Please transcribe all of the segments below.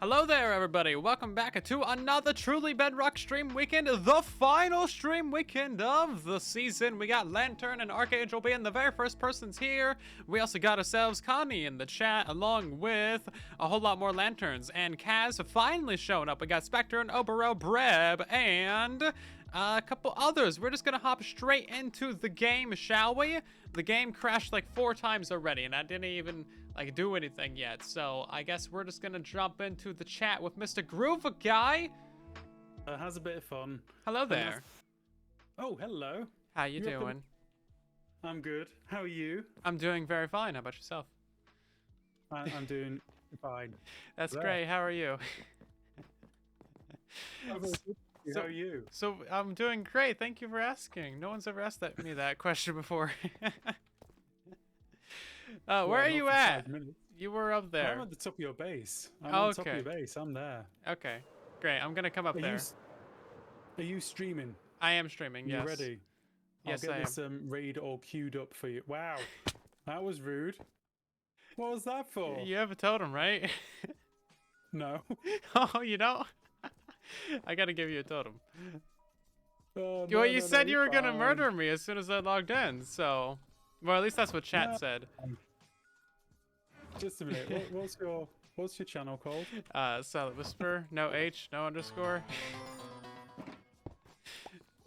Hello there, everybody. Welcome back to another truly Bedrock stream weekend, the final stream weekend of the season. We got Lantern and Archangel being the very first persons here. We also got ourselves Connie in the chat, along with a whole lot more Lanterns. And Kaz finally showing up. We got Spectre and Oberel Breb and a couple others. We're just gonna hop straight into the game, shall we? The game crashed like 4 times already, and I didn't even like do anything yet. So I guess we're just gonna jump into the chat with Mr. Groover Guy. Has a bit of fun. Hello there. Oh, hello. How you doing? I'm good. How are you? I'm doing very fine. How about yourself? I'm doing fine. That's great. How are you? How are you? So I'm doing great. Thank you for asking. No one's ever asked me that question before. Where are you at? You were up there. I'm at the top of your base. I'm on top of your base. I'm there. Okay, great. I'm gonna come up there. Are you streaming? I am streaming. Yes. You ready? Yes, I'll I get this raid all queued up for you. Wow, that was rude. What was that for? You have a totem, right? No. Oh, you don't? I gotta give you a totem. Oh, Well, you said you were gonna murder me as soon as I logged in, so... Well, at least that's what chat said. Just a minute. What's your channel called? Silent Whisper, no H, no underscore.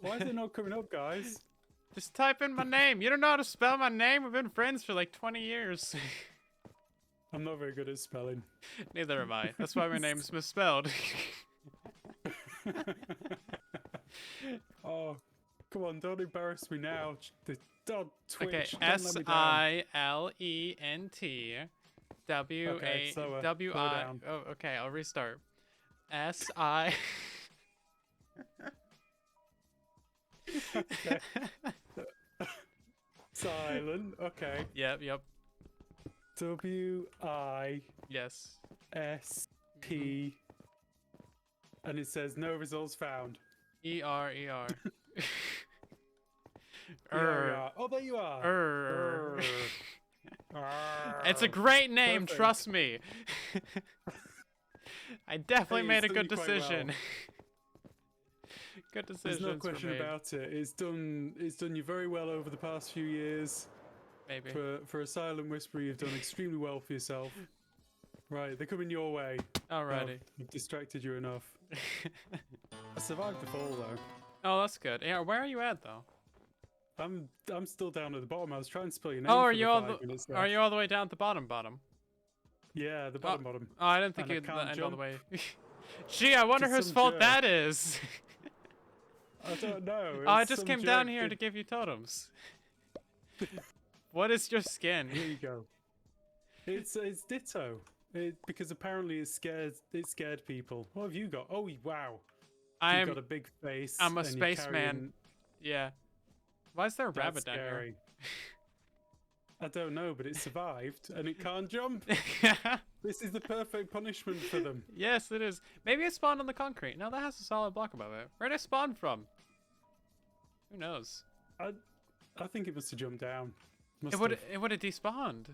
Why is it not coming up, guys? Just type in my name. You don't know how to spell my name? We've been friends for like 20 years. I'm not very good at spelling. Neither am I. That's why my name's misspelled. Oh, come on, don't embarrass me now. Don't Twitch. Okay, SILENTWAWI. Oh, okay, I'll restart. SI. Okay. Silent. Okay. Yep. WISP. Yes. And it says no results found. ER. Oh, there you are. It's a great name, Perfect. trust me. I definitely made a good done quite decision. well. Good decision. There's no question about it. It's done you very well over the past few years. Maybe. For a silent whisperer, you've done extremely well for yourself. Right, they're coming your way. Alrighty. Oh, I've distracted you enough. I survived the fall though. Oh, that's good. Yeah, where are you at though? I'm still down at the bottom. I was trying to spell your name. Oh, for are you all 5 minutes there. are you all the way down at the bottom? Yeah, the bottom. Oh, I didn't think And I you'd can't end all the jump. way. Gee, I wonder Just whose some fault jerk. that is. I don't know. Oh, I just came down here to give you totems. What is your skin? Here you go. It's ditto. Because apparently it scared people. What have you got? Oh wow. You've got a big face. I'm a and you're spaceman. carrying- Yeah. Why is there a That's rabbit down scary. I don't know, but it survived and it can't jump. here? This is the perfect punishment for them. Yes, it is. Maybe it spawned on the concrete. No, that has a solid block above it. Where'd it spawn from? Who knows? I think it must have jumped down. It would have despawned.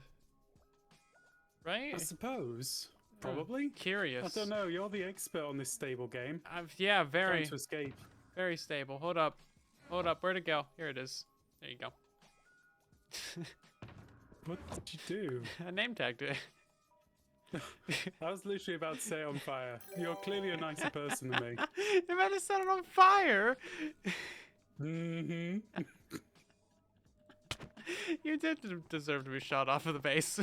Right? I suppose. Probably. Curious. I don't know. You're the expert on this stable game. Yeah, Trying very, to escape. very stable. Hold up. Where'd it go? Here it is. There you go. What did you do? I name tagged it. I was literally about to set it on fire. You're clearly a nicer person than me. You might have set it on fire. Mm-hmm. You did deserve to be shot off of the base.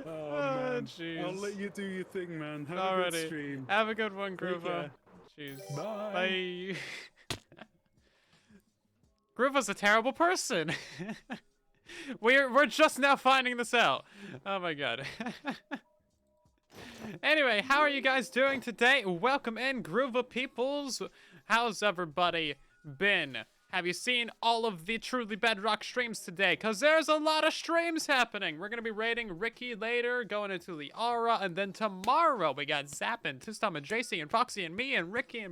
Oh, man. Jeez. I'll let you do your thing, man. Have a good Alrighty. stream. Have a good one, Take Groover. care. Jeez. Bye. Bye. Groover's a terrible person. We're just now finding this out. Oh my god. Anyway, how are you guys doing today? Welcome in, Groover peoples. How's everybody been? Have you seen all of the Truly Bedrock streams today? Because there's a lot of streams happening. We're going to be raiding Ricky later, going into the Aura, and then tomorrow we got Zappin, Tistom, and JC, and Foxy, and me, and Ricky,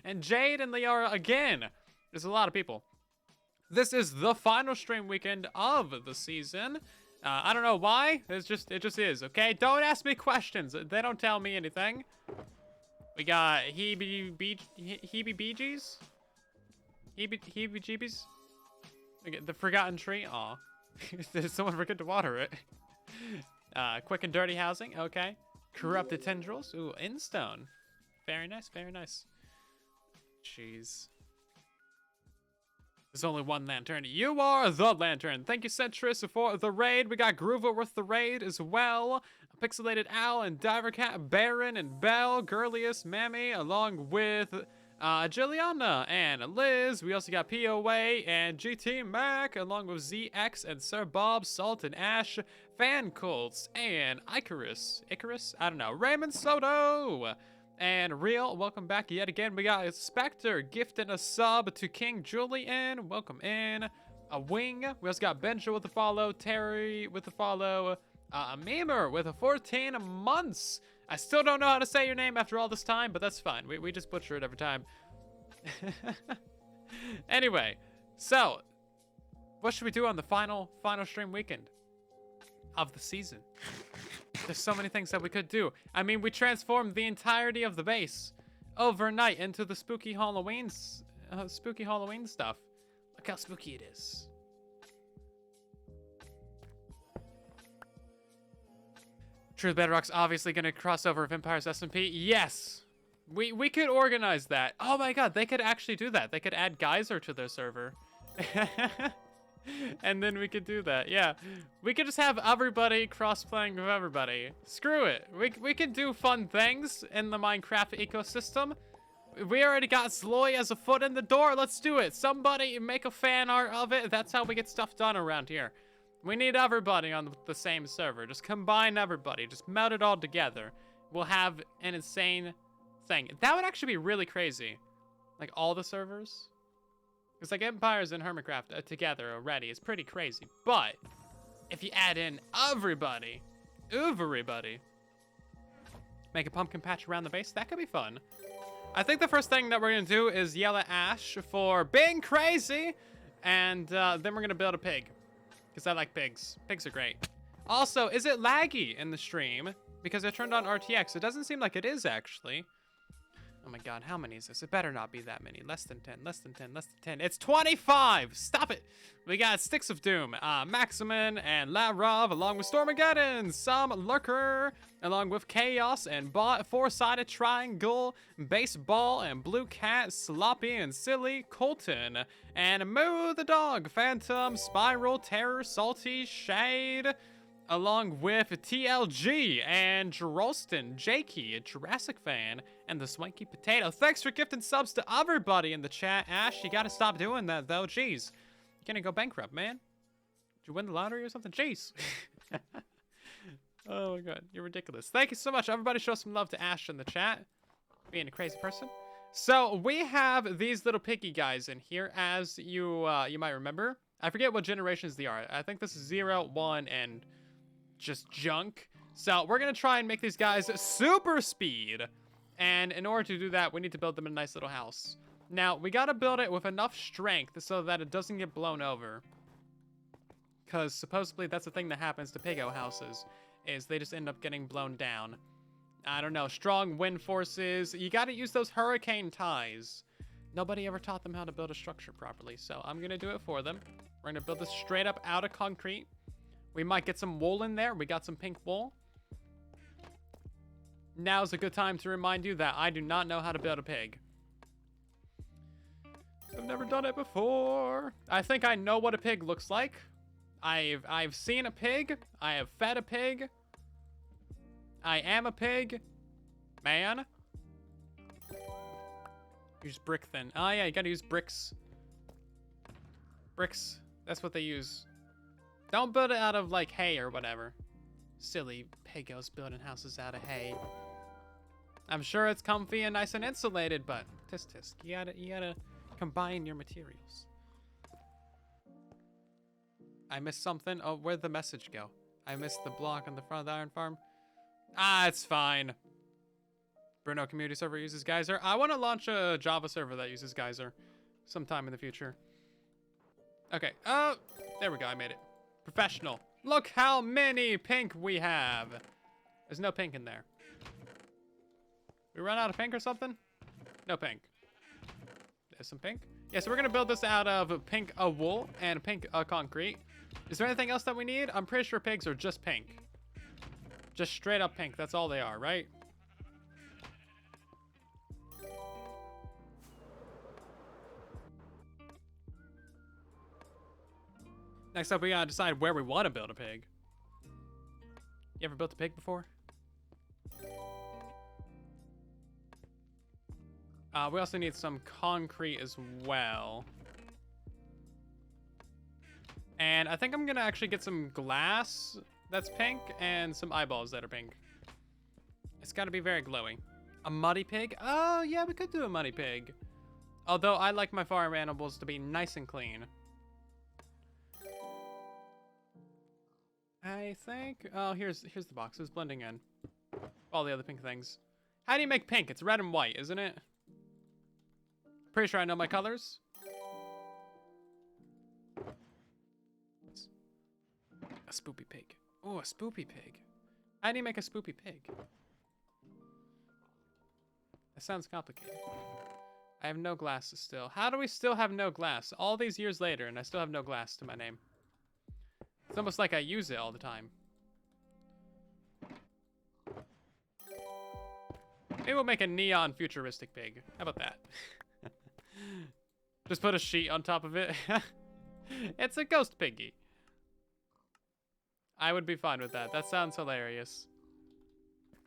and Jade, and the Aura again. There's a lot of people. This is the final stream weekend of the season. I don't know why. It just is, okay? Don't ask me questions. They don't tell me anything. We got heebie-jeebies? Heebie-jeebies? The forgotten tree? Aw. Did someone forget to water it? Quick and dirty housing, okay. Corrupted tendrils. Ooh, in-stone. Very nice, very nice. Jeez. There's only one lantern. You are the lantern. Thank you, Centris, for the raid. We got Groover with the raid as well. Pixelated Owl and Diver Cat, Baron and Belle, Girlius, Mammy, along with Jilliana and Liz. We also got POA and GT Mac, along with ZX and Sir Bob, Salt and Ash, Fan Colts, and Icarus. Icarus? I don't know. Raymond Soto. And Real, welcome back yet again. We got a Spectre gifting a sub to King Julian. Welcome in. A Wing. We also got Benja with a follow. Terry with a follow. A Memer with a 14 months. I still don't know how to say your name after all this time, but that's fine. We just butcher it every time. Anyway, so what should we do on the final stream weekend of the season? There's so many things that we could do. I mean, we transformed the entirety of the base overnight into the spooky Halloween stuff. Look how spooky it is. True Bedrock's obviously going to cross over with Empire's SMP. Yes. We could organize that. Oh my god, they could actually do that. They could add Geyser to their server. And then we could do that. Yeah, we could just have everybody cross-playing with everybody. Screw it. We can do fun things in the Minecraft ecosystem. We already got Sloy as a foot in the door. Let's do it. Somebody make a fan art of it. That's how we get stuff done around here. We need everybody on the same server. Just combine everybody. Just melt it all together. We'll have an insane thing. That would actually be really crazy. Like all the servers. Because like Empires and Hermitcraft together already is pretty crazy. But if you add in everybody, make a pumpkin patch around the base, that could be fun. I think the first thing that we're going to do is yell at Ash for being crazy. And then we're going to build a pig. Because I like pigs. Pigs are great. Also, is it laggy in the stream? Because I turned on RTX. It doesn't seem like it is, actually. Oh my god, how many is this? It better not be that many. Less than 10, less than 10, less than 10. It's 25! Stop it! We got Sticks of Doom, Maximin, and Larov, along with Stormageddon, some Lurker, along with Chaos, and Bot, Four-Sided Triangle, Baseball, and Blue Cat, Sloppy and Silly, Colton, and Moo the Dog, Phantom, Spiral, Terror, Salty, Shade, along with TLG and Jerolston, Jakey, Jurassic Fan, and the Swanky Potato. Thanks for gifting subs to everybody in the chat. Ash, you gotta stop doing that, though. Jeez. You're gonna go bankrupt, man. Did you win the lottery or something? Jeez. Oh my god, you're ridiculous. Thank you so much. Everybody show some love to Ash in the chat. Being a crazy person. So, we have these little piggy guys in here, as you might remember. I forget what generations they are. I think this is 0, 1, and just junk. So we're gonna try and make these guys super speed, and in order to do that we need to build them a nice little house. Now we gotta build it with enough strength so that it doesn't get blown over, because supposedly that's the thing that happens to Pigo houses, is they just end up getting blown down. I don't know, strong wind forces. You gotta use those hurricane ties. Nobody ever taught them how to build a structure properly, so I'm gonna do it for them. We're gonna build this straight up out of concrete. We might get some wool in there. We got some pink wool. Now's a good time to remind you that I do not know how to build a pig. I've never done it before. I think I know what a pig looks like. I've seen a pig. I have fed a pig. I am a pig. Man. Use brick then. Oh yeah, you gotta use bricks. Bricks. That's what they use. Don't build it out of, like, hay or whatever. Silly pigos building houses out of hay. I'm sure it's comfy and nice and insulated, but tisk. You gotta combine your materials. I missed something. Oh, where'd the message go? I missed the block on the front of the iron farm. Ah, it's fine. Bruno community server uses Geyser. I want to launch a Java server that uses Geyser sometime in the future. Okay. Oh, there we go. I made it. Professional. Look how many pink we have. There's no pink in there. We run out of pink or something? No pink. There's some pink. Yeah, so we're gonna build this out of pink wool and pink concrete. Is there anything else that we need? I'm pretty sure pigs are just pink. Just straight up pink. That's all they are, right? Next up, we gotta decide where we want to build a pig. You ever built a pig before? We also need some concrete as well. And I think I'm gonna actually get some glass that's pink and some eyeballs that are pink. It's gotta be very glowy. A muddy pig? Oh, yeah, we could do a muddy pig. Although I like my farm animals to be nice and clean. I think, oh, here's the box. It's blending in. All the other pink things. How do you make pink? It's red and white, isn't it? Pretty sure I know my colors. A spoopy pig. Oh, a spoopy pig. How do you make a spoopy pig? That sounds complicated. I have no glasses still. How do we still have no glass? All these years later, and I still have no glass to my name. It's almost like I use it all the time. Maybe we'll make a neon futuristic pig. How about that? Just put a sheet on top of it. It's a ghost piggy. I would be fine with that. That sounds hilarious.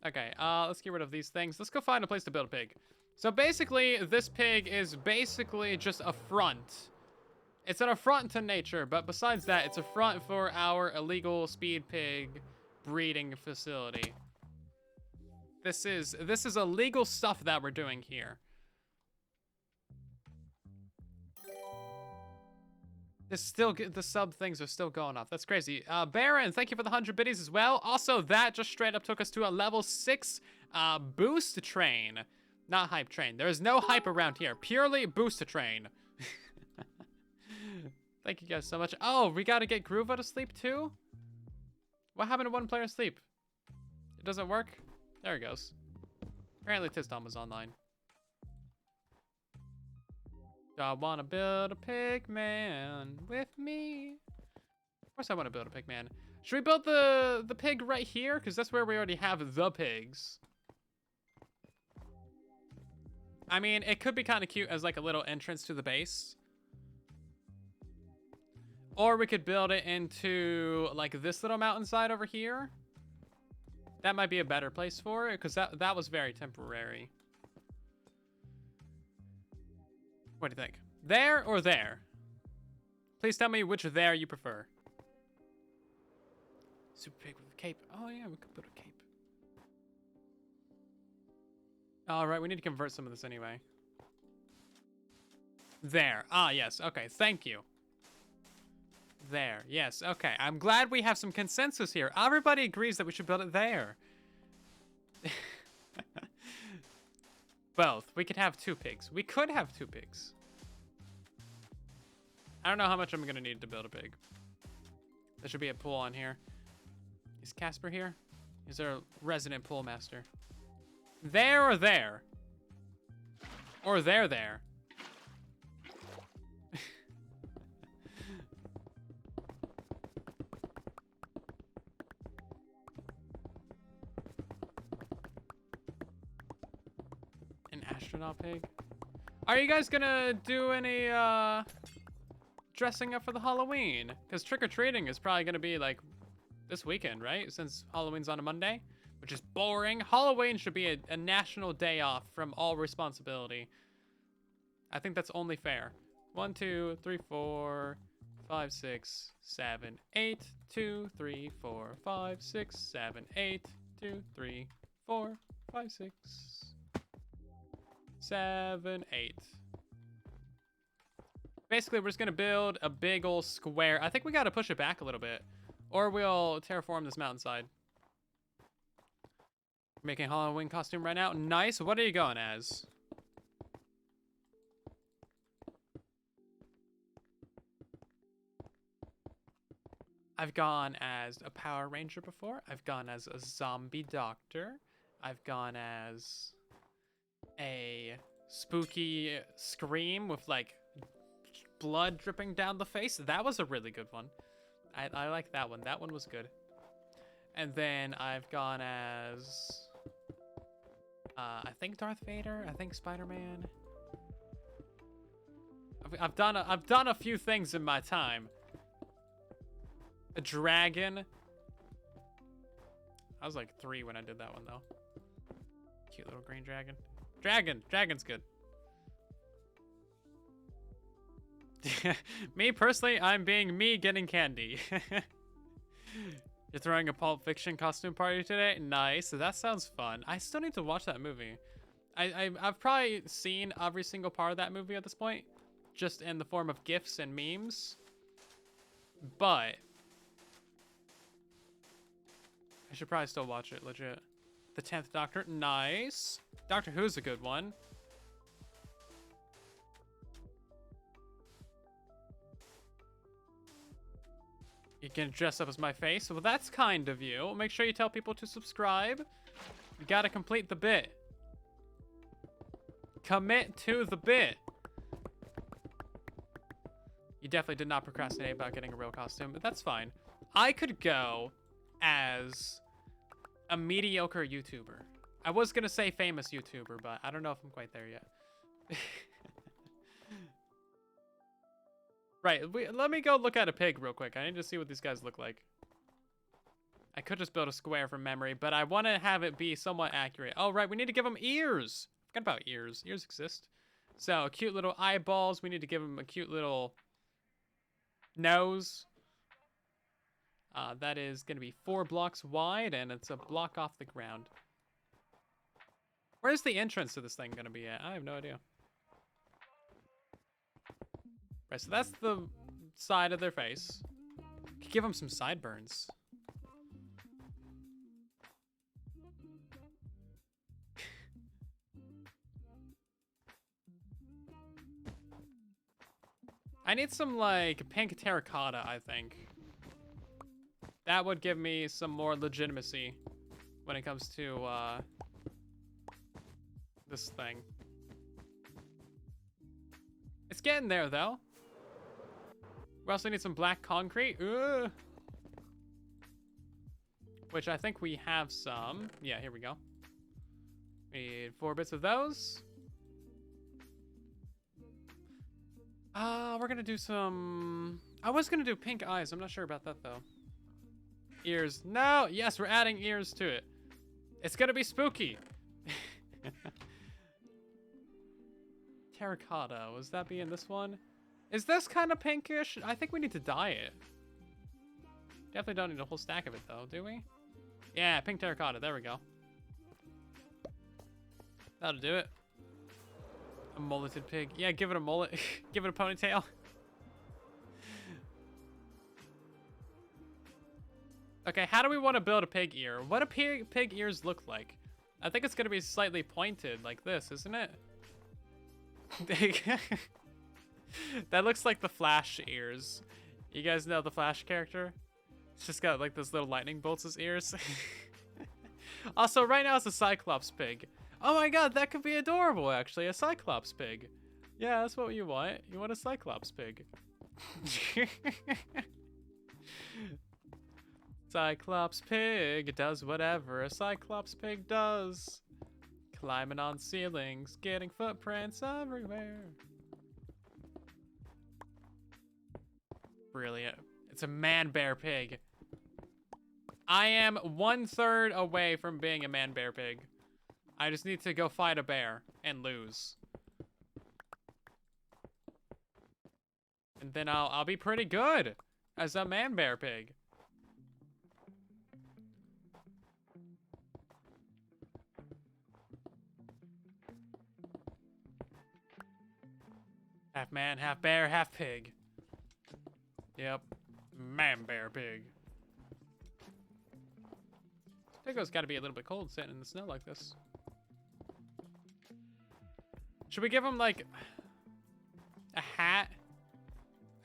Okay, let's get rid of these things. Let's go find a place to build a pig. So basically, this pig is basically just a front. It's an affront to nature, but besides that, it's a front for our illegal speed pig breeding facility. This is illegal stuff that we're doing here. The sub things are still going off. That's crazy. Baron, thank you for the 100 biddies as well. Also, that just straight up took us to a level 6 boost train. Not hype train. There is no hype around here. Purely boost train. Thank you guys so much. Oh, we gotta get Groova to sleep too? What happened to one player sleep? It doesn't work? There it goes. Apparently Tisdom was online. Do I want to build a pig man with me? Of course I want to build a pig man. Should we build the pig right here? Because that's where we already have the pigs. I mean, it could be kind of cute as like a little entrance to the base. Or we could build it into like this little mountainside over here. That might be a better place for it because that was very temporary. What do you think? There or there? Please tell me which there you prefer. Super pig with a cape. Oh yeah, we could put a cape. All right, we need to convert some of this anyway. There. Ah, yes. Okay, thank you. There. Yes. Okay. I'm glad we have some consensus here. Everybody agrees that we should build it there. Both. We could have 2 pigs. We could have 2 pigs. I don't know how much I'm going to need to build a pig. There should be a pool on here. Is Casper here? Is there a resident pool master? There or there? Or there? Astronaut pig. Are you guys gonna do any dressing up for the Halloween? Because trick-or-treating is probably gonna be like this weekend, right? Since Halloween's on a Monday, which is boring. Halloween should be a national day off from all responsibility. I think that's only fair. 1, 2, 3, 4, 5, 6, 7, 8. 2, 3, 4, 5, 6, 7, 8. 2, 3, 4, 5, 6. 7, 8. Basically, we're just gonna build a big old square. I think we gotta push it back a little bit, or we'll terraform this mountainside. Making a Halloween costume right now. Nice. What are you going as? I've gone as a Power Ranger before. I've gone as a zombie doctor. I've gone as a spooky scream with like blood dripping down the face. That was a really good one. I like that one. That one was good. And then I've gone as I think Darth Vader. I think Spider-Man. I've done a few things in my time. A dragon. I was like 3 when I did that one though. Cute little green dragon. Dragon's good. Me personally, I'm being me getting candy. You're throwing a Pulp Fiction costume party today? Nice. That sounds fun. I still need to watch that movie. I've probably seen every single part of that movie at this point, just in the form of GIFs and memes. But I should probably still watch it, legit. The 10th Doctor, nice. Doctor Who's a good one. You can dress up as my face. Well, that's kind of you. Make sure you tell people to subscribe. You gotta complete the bit. Commit to the bit. You definitely did not procrastinate about getting a real costume, but that's fine. I could go as a mediocre YouTuber. I was gonna say famous YouTuber, but I don't know if I'm quite there yet. Right, let me go look at a pig real quick. I need to see what these guys look like. I could just build a square from memory, but I want to have it be somewhat accurate. Oh, right, we need to give them ears. Forgot about ears. Ears exist. So, cute little eyeballs. We need to give them a cute little nose. That is going to be 4 blocks wide, and it's a block off the ground. Where's the entrance to this thing going to be at? I have no idea. Right, so that's the side of their face. Could give them some sideburns. I need some, like, pink terracotta, I think. That would give me some more legitimacy when it comes to, this thing. It's getting there, though. We also need some black concrete. Ugh. Which I think we have some. Yeah, here we go. We need 4 bits of those. We're gonna do some... I was gonna do pink eyes. I'm not sure about that, though. Ears. No! Yes, we're adding ears to it. It's gonna be spooky. Terracotta. Was that be in this one? Is this kind of pinkish? I think we need to dye it. Definitely don't need a whole stack of it, though, do we? Yeah, pink terracotta. There we go. That'll do it. A mulleted pig. Yeah, give it a mullet. Give it a ponytail. Okay, how do we want to build a pig ear? What do pig ears look like? I think it's going to be slightly pointed like this, isn't it? That looks like the Flash ears. You guys know the Flash character? It's just got like those little lightning bolts as ears. Also, right now it's a Cyclops pig. Oh my god, that could be adorable, actually. A Cyclops pig. Yeah, that's what you want. You want a Cyclops pig. Cyclops pig does whatever a Cyclops pig does. Climbing on ceilings, getting footprints everywhere. Brilliant. It's a man-bear pig. I am 1/3 away from being a man-bear pig. I just need to go fight a bear and lose. And then I'll be pretty good as a man-bear pig. Half man, half bear, half pig. Yep. Man-bear pig. Piggo's gotta be a little bit cold sitting in the snow like this. Should we give him, like, a hat?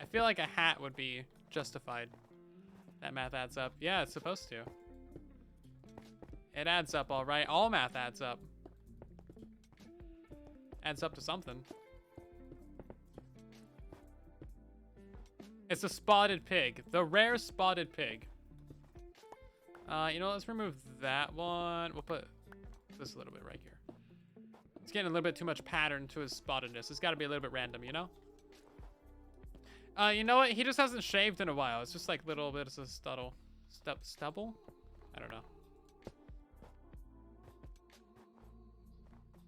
I feel like a hat would be justified. That math adds up. Yeah, it's supposed to. It adds up, all right. All math adds up. Adds up to something. It's a spotted pig. The rare spotted pig. You know, let's remove that one. We'll put this a little bit right here. It's getting a little bit too much pattern to his spottedness. It's got to be a little bit random, you know? You know what? He just hasn't shaved in a while. It's just like little bits of stubble. Stubble? I don't know.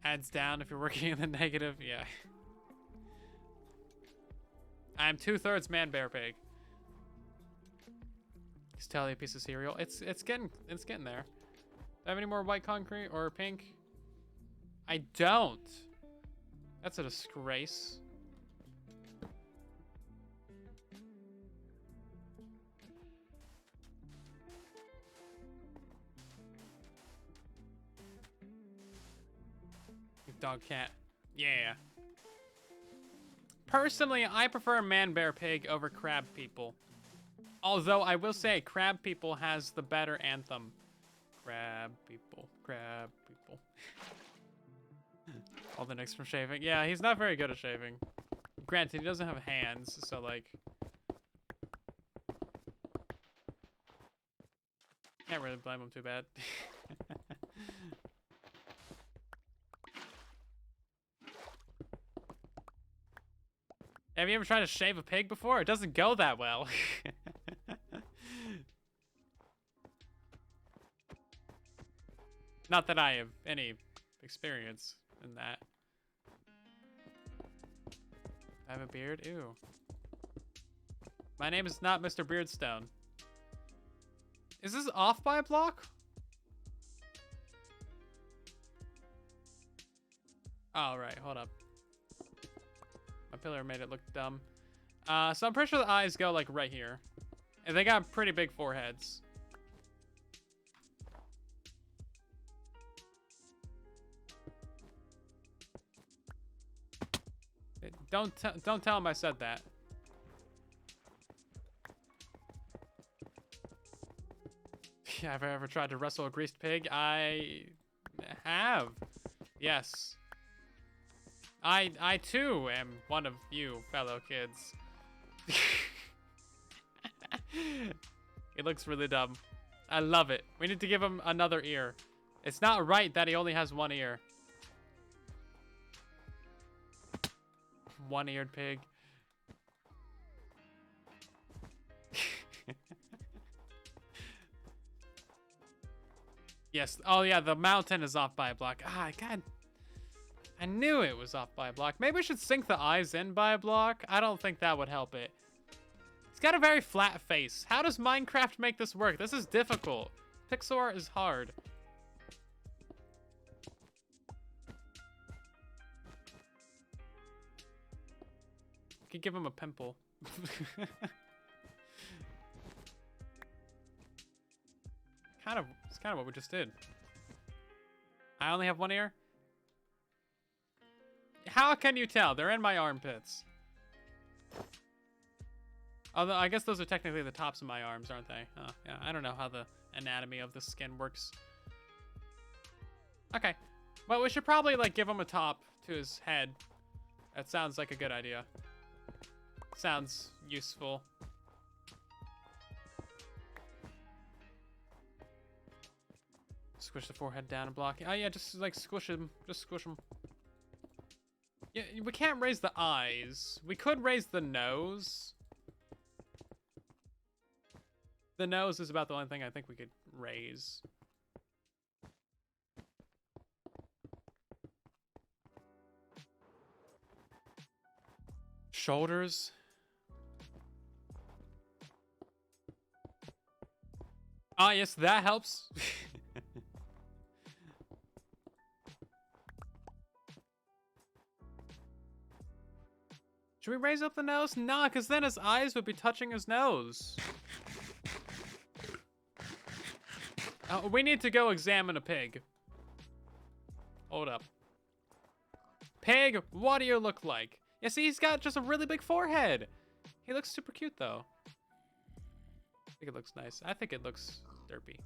Adds down if you're working in the negative. Yeah. I'm 2/3 man bear pig. He's telling a piece of cereal. It's getting there. Do I have any more white concrete or pink? I don't. That's a disgrace. Dog cat. Yeah. Personally, I prefer man bear pig over crab people. Although I will say crab people has the better anthem. Crab people, crab people. All the nicks from shaving. Yeah, he's not very good at shaving. Granted, he doesn't have hands, so like... Can't really blame him too bad. Have you ever tried to shave a pig before? It doesn't go that well. Not that I have any experience in that. I have a beard? Ew. My name is not Mr. Beardstone. Is this off by a block? Oh, right. Hold up. My pillar made it look dumb. So I'm pretty sure the eyes go like right here. And they got pretty big foreheads. Don't tell him I said that. Yeah, have I ever tried to wrestle a greased pig? I have. Yes. I too am one of you fellow kids. It looks really dumb. I love it. We need to give him another ear. It's not right that he only has one ear. One-eared pig. Yes. Oh yeah, the mountain is off by a block. Ah, God. I knew it was off by a block. Maybe we should sink the eyes in by a block. I don't think that would help it. It's got a very flat face. How does Minecraft make this work? This is difficult. Pixel art is hard. Could give him a pimple. It's kind of what we just did. I only have one ear. How can you tell? They're in my armpits. Although I guess those are technically the tops of my arms, aren't they? Oh, yeah. I don't know how the anatomy of the skin works. Okay. Well, we should probably like give him a top to his head. That sounds like a good idea. Sounds useful. Squish the forehead down and block. Oh yeah, just like squish him. Just squish him. Yeah, we can't raise the eyes. We could raise the nose. The nose is about the only thing I think we could raise. Shoulders. Ah, yes, that helps. Should we raise up the nose? Nah, because then his eyes would be touching his nose. We need to go examine a pig. Hold up. Pig, what do you look like? Yeah, see, he's got just a really big forehead. He looks super cute, though. think it looks nice. I think it looks derpy.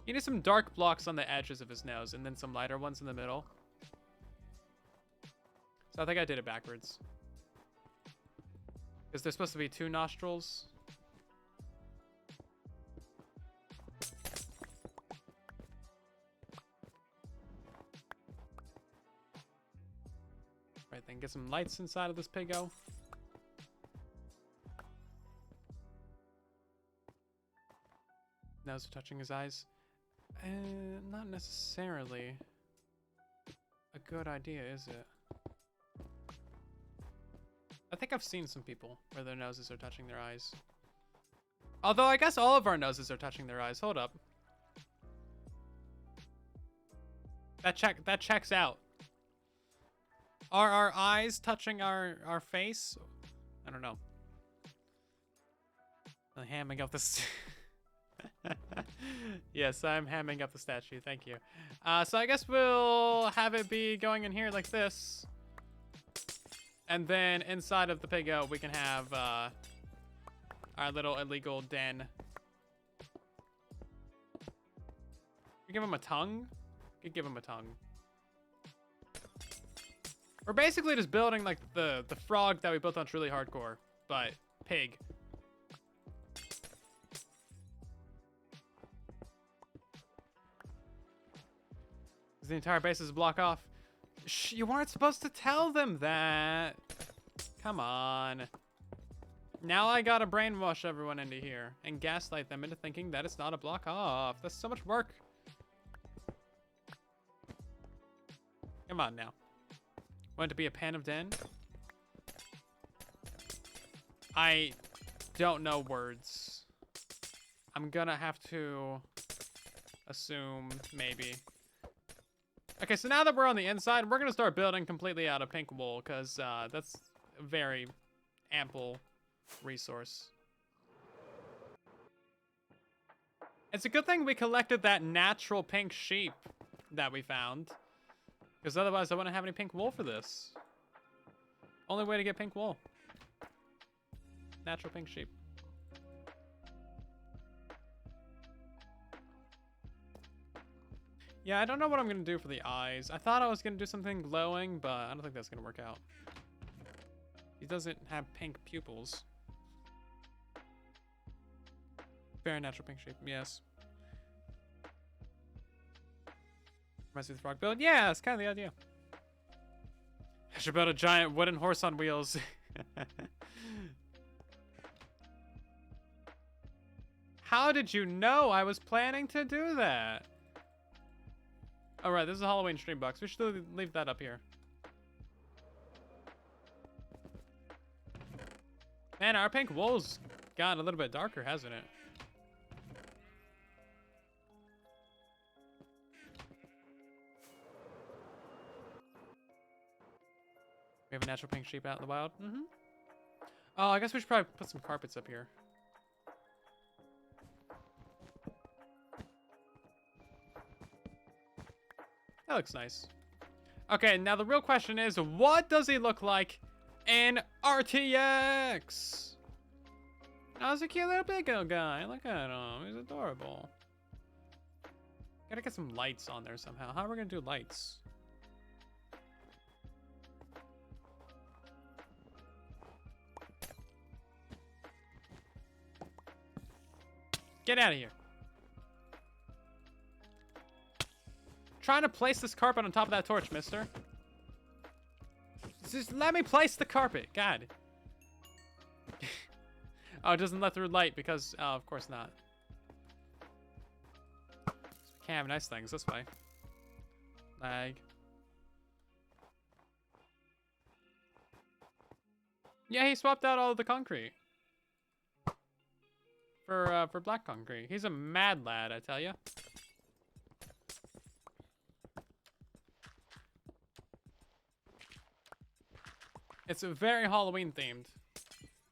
You need some dark blocks on the edges of his nose and then some lighter ones in the middle. So I think I did it backwards. Because there's supposed to be 2 nostrils. Right then, get some lights inside of this piggo. Nose touching his eyes. Not necessarily a good idea, is it? I think I've seen some people where their noses are touching their eyes. Although I guess all of our noses are touching their eyes. Hold up. That checks out. Are our eyes touching our face? I don't know. I'm hamming up this. Yes, I'm hamming up the statue. Thank you. So I guess we'll have it be going in here like this. And then inside of the piggo, we can have our little illegal den. You give him a tongue? You could give him a tongue. We're basically just building like the frog that we built on Truly Hardcore, but pig. The entire base is a block off. Shh, you weren't supposed to tell them that. Come on. Now I gotta brainwash everyone into here and gaslight them into thinking that it's not a block off. That's so much work. Come on now. Want it to be a pan of den? I don't know words. I'm gonna have to assume maybe. Okay, so now that we're on the inside, we're gonna start building completely out of pink wool, because that's a very ample resource. It's a good thing we collected that natural pink sheep that we found, because otherwise I wouldn't have any pink wool for this. Only way to get pink wool. Natural pink sheep. Yeah, I don't know what I'm gonna do for the eyes. I thought I was gonna do something glowing, but I don't think that's gonna work out. He doesn't have pink pupils. Very natural pink shape, yes. Reminds me of the frog build? Yeah, that's kind of the idea. I should build a giant wooden horse on wheels. How did you know I was planning to do that? Alright, this is a Halloween stream box. We should leave that up here. Man, our pink wool's gotten a little bit darker, hasn't it? We have a natural pink sheep out in the wild. Mm-hmm. Oh, I guess we should probably put some carpets up here. That looks nice. Okay, now the real question is, what does he look like in RTX? Oh, he's a cute little big old guy. Look at him. He's adorable. Gotta get some lights on there somehow. How are we gonna do lights? Get out of here. Trying to place this carpet on top of that torch, mister. Just let me place the carpet. God. Oh, it doesn't let through light because... Oh, of course not. Can't have nice things this way. Lag. Yeah, he swapped out all of the concrete. For black concrete. He's a mad lad, I tell ya. It's very Halloween themed.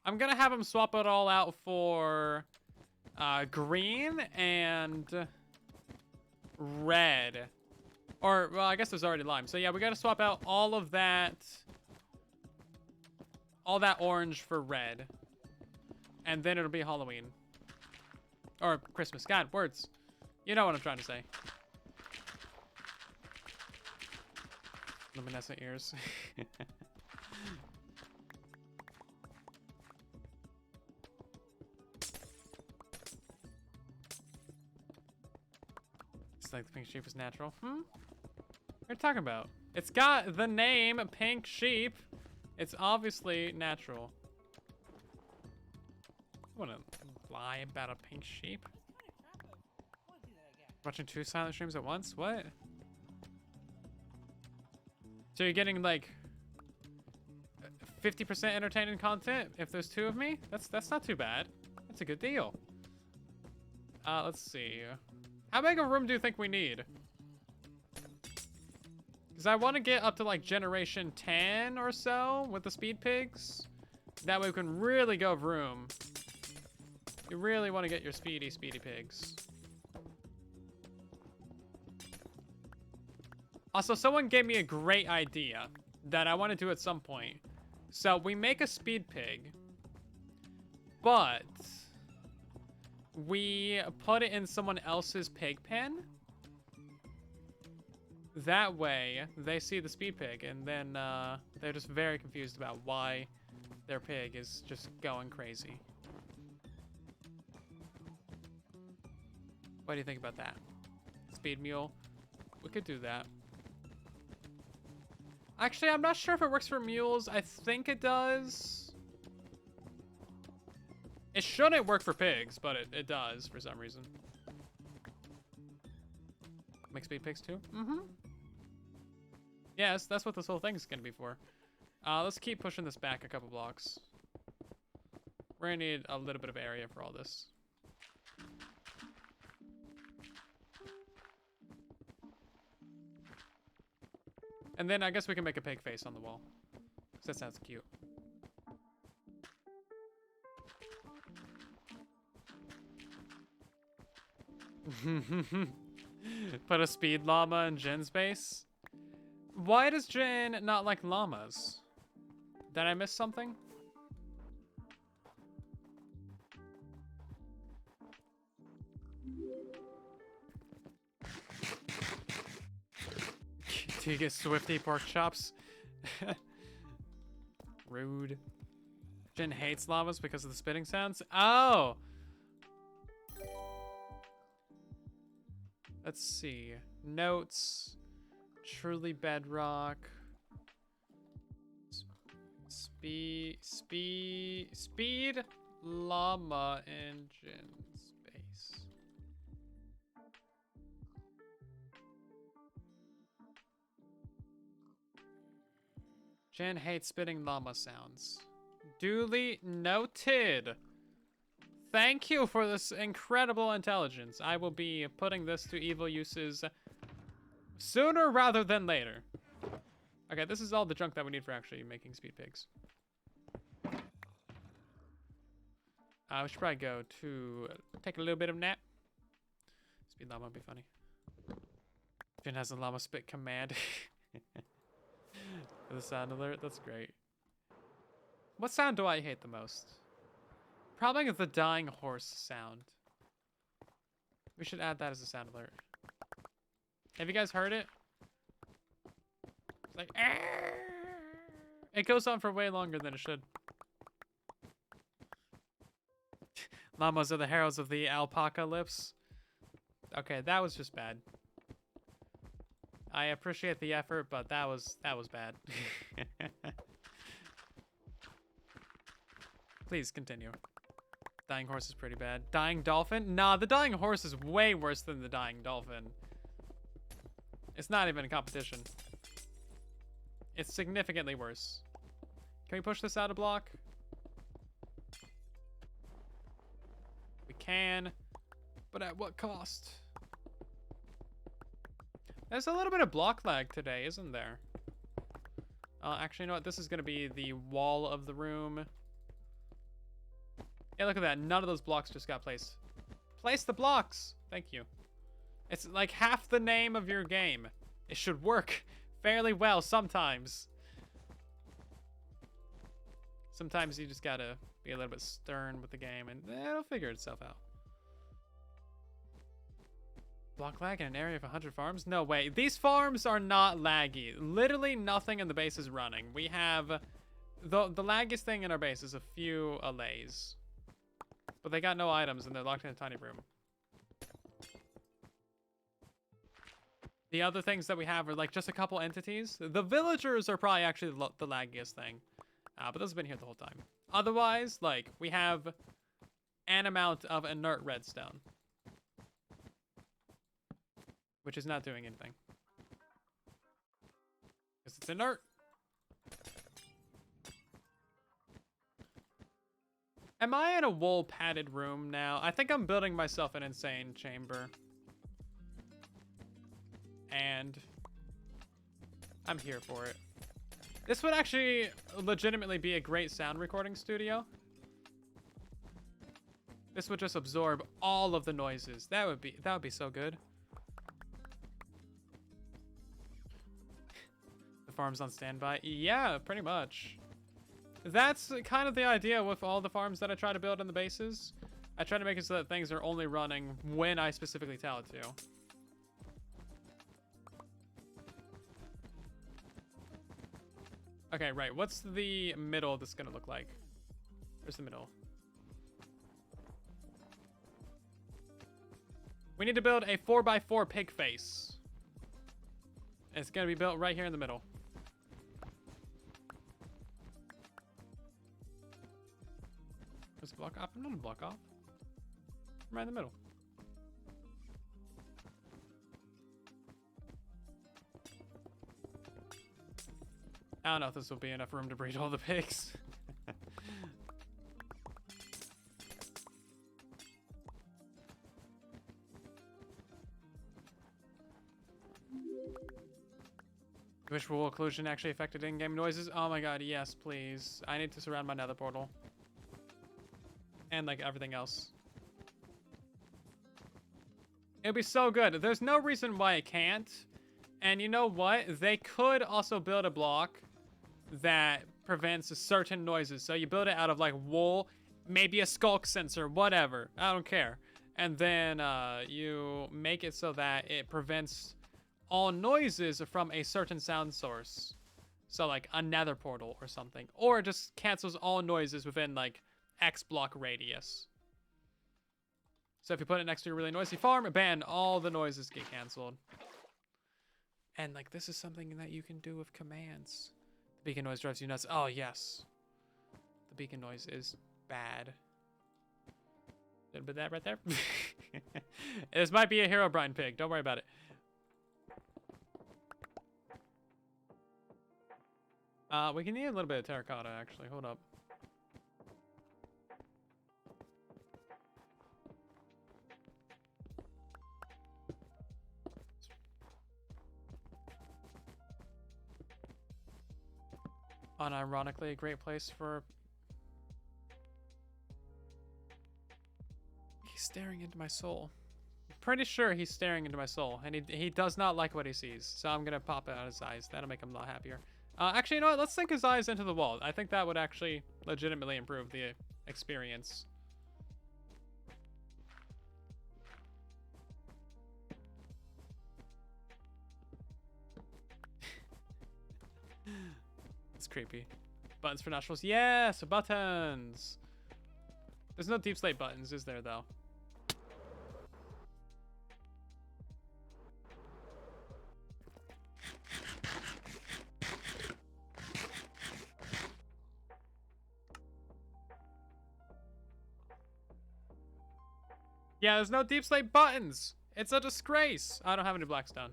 I'm gonna have him swap it all out for green and red. Or, well, I guess there's already lime. So yeah, we gotta swap out all of that. All that orange for red. And then it'll be Halloween. Or Christmas. God, words. You know what I'm trying to say. Luminescent ears. It's like the pink sheep is natural. What are you talking about? It's got the name Pink Sheep. It's obviously natural. I wanna lie about a pink sheep? Watching 2 silent streams at once? What? So you're getting like 50% entertaining content if there's 2 of me? That's not too bad. That's a good deal. Let's see. How big a room do you think we need? Because I want to get up to like generation 10 or so with the speed pigs. That way we can really go vroom. You really want to get your speedy pigs. Also, someone gave me a great idea that I want to do at some point. So we make a speed pig, but we put it in someone else's pig pen. That way, they see the speed pig, and then they're just very confused about why their pig is just going crazy. What do you think about that? Speed mule? We could do that. Actually, I'm not sure if it works for mules. I think it does. It shouldn't work for pigs, but it does for some reason. Make speed pigs too? Mm-hmm. Yes, that's what this whole thing is gonna be for. Let's keep pushing this back a couple blocks. We're gonna need a little bit of area for all this. And then I guess we can make a pig face on the wall. 'Cause that sounds cute. Put a speed llama in Jin's base. Why does Jin not like llamas? Did I miss something? Do you get Swifty pork chops? Rude. Jin hates llamas because of the spitting sounds? Oh! Let's see. Notes. Truly Bedrock. Speed llama engine space. Jen hates spitting llama sounds. Duly noted. Thank you for this incredible intelligence. I will be putting this to evil uses sooner rather than later. Okay, this is all the junk that we need for actually making speed pigs. We should probably go to take a little bit of nap. Speed llama would be funny. Jen has a llama spit command. The sound alert, that's great. What sound do I hate the most? Probably the dying horse sound. We should add that as a sound alert. Have you guys heard it? It's like, Arr! It goes on for way longer than it should. Llamas are the heralds of the alpaca lips. Okay, that was just bad. I appreciate the effort, but that was bad. Please continue. Dying horse is pretty bad. Dying dolphin? Nah, the dying horse is way worse than the dying dolphin. It's not even a competition. It's significantly worse. Can we push this out a block? We can, but at what cost? There's a little bit of block lag today, isn't there? Actually, you know what? This is gonna be the wall of the room. Yeah, look at that. None of those blocks just got placed. Place the blocks. Thank you. It's like half the name of your game. It should work fairly well sometimes. Sometimes you just gotta be a little bit stern with the game, and it'll figure itself out. Block lag in an area of 100 farms? No way. These farms are not laggy. Literally nothing in the base is running. We have... The laggiest thing in our base is a few allays. But they got no items, and they're locked in a tiny room. The other things that we have are like just a couple entities. The villagers are probably actually the laggiest thing. But those have been here the whole time. Otherwise, like, we have an amount of inert redstone. Which is not doing anything. Because it's inert. Am I in a wool padded room now? I think I'm building myself an insane chamber. And I'm here for it. This would actually legitimately be a great sound recording studio. This would just absorb all of the noises. That would be so good. The farm's on standby. Yeah, pretty much. That's kind of the idea with all the farms that I try to build in the bases. I try to make it so that things are only running when I specifically tell it to. Okay, right. What's the middle of this gonna look like? Where's the middle? We need to build a 4x4 pig face. It's gonna be built right here in the middle. Let's block off. I'm not gonna block off. I'm right in the middle. I don't know if this will be enough room to breed all the pigs. Visual occlusion actually affected in-game noises? Oh my god, yes, please. I need to surround my nether portal. And like everything else. It'll be so good. There's no reason why it can't. And you know what? They could also build a block that prevents certain noises. So you build it out of like wool, maybe a skulk sensor, whatever. I don't care. And then you make it so that it prevents all noises from a certain sound source. So like a nether portal or something. Or it just cancels all noises within like X block radius. So if you put it next to a really noisy farm, bam, all the noises get canceled. And like this is something that you can do with commands. The beacon noise drives you nuts. Oh yes. The beacon noise is bad. A little bit of that right there. This might be a Herobrine pig. Don't worry about it. We can need a little bit of terracotta actually. Hold up. Unironically, a great place for... He's staring into my soul. I'm pretty sure he's staring into my soul, and he does not like what he sees. So I'm gonna pop it out his eyes. That'll make him a lot happier. Actually, you know what? Let's sink his eyes into the wall. I think that would actually legitimately improve the experience. It's creepy. Buttons for nostrils. Yes, buttons. There's no deep slate buttons, is there, though? Yeah, there's no deep slate buttons. It's a disgrace. I don't have any blackstone.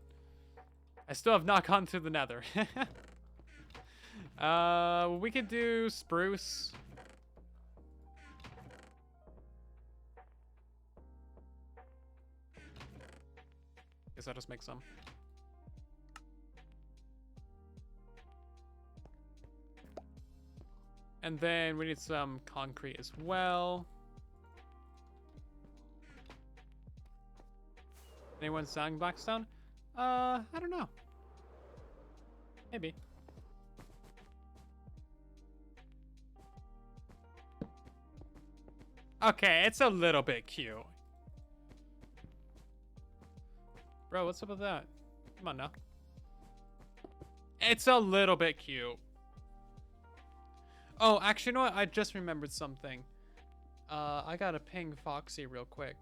I still have not gone through the nether. We could do spruce. Guess I'll just make some. And then we need some concrete as well. Anyone selling blackstone? I don't know. Maybe. Okay, it's a little bit cute. Bro, what's up with that? Come on now. It's a little bit cute. Oh, actually, you know what? I just remembered something. I gotta ping Foxy real quick.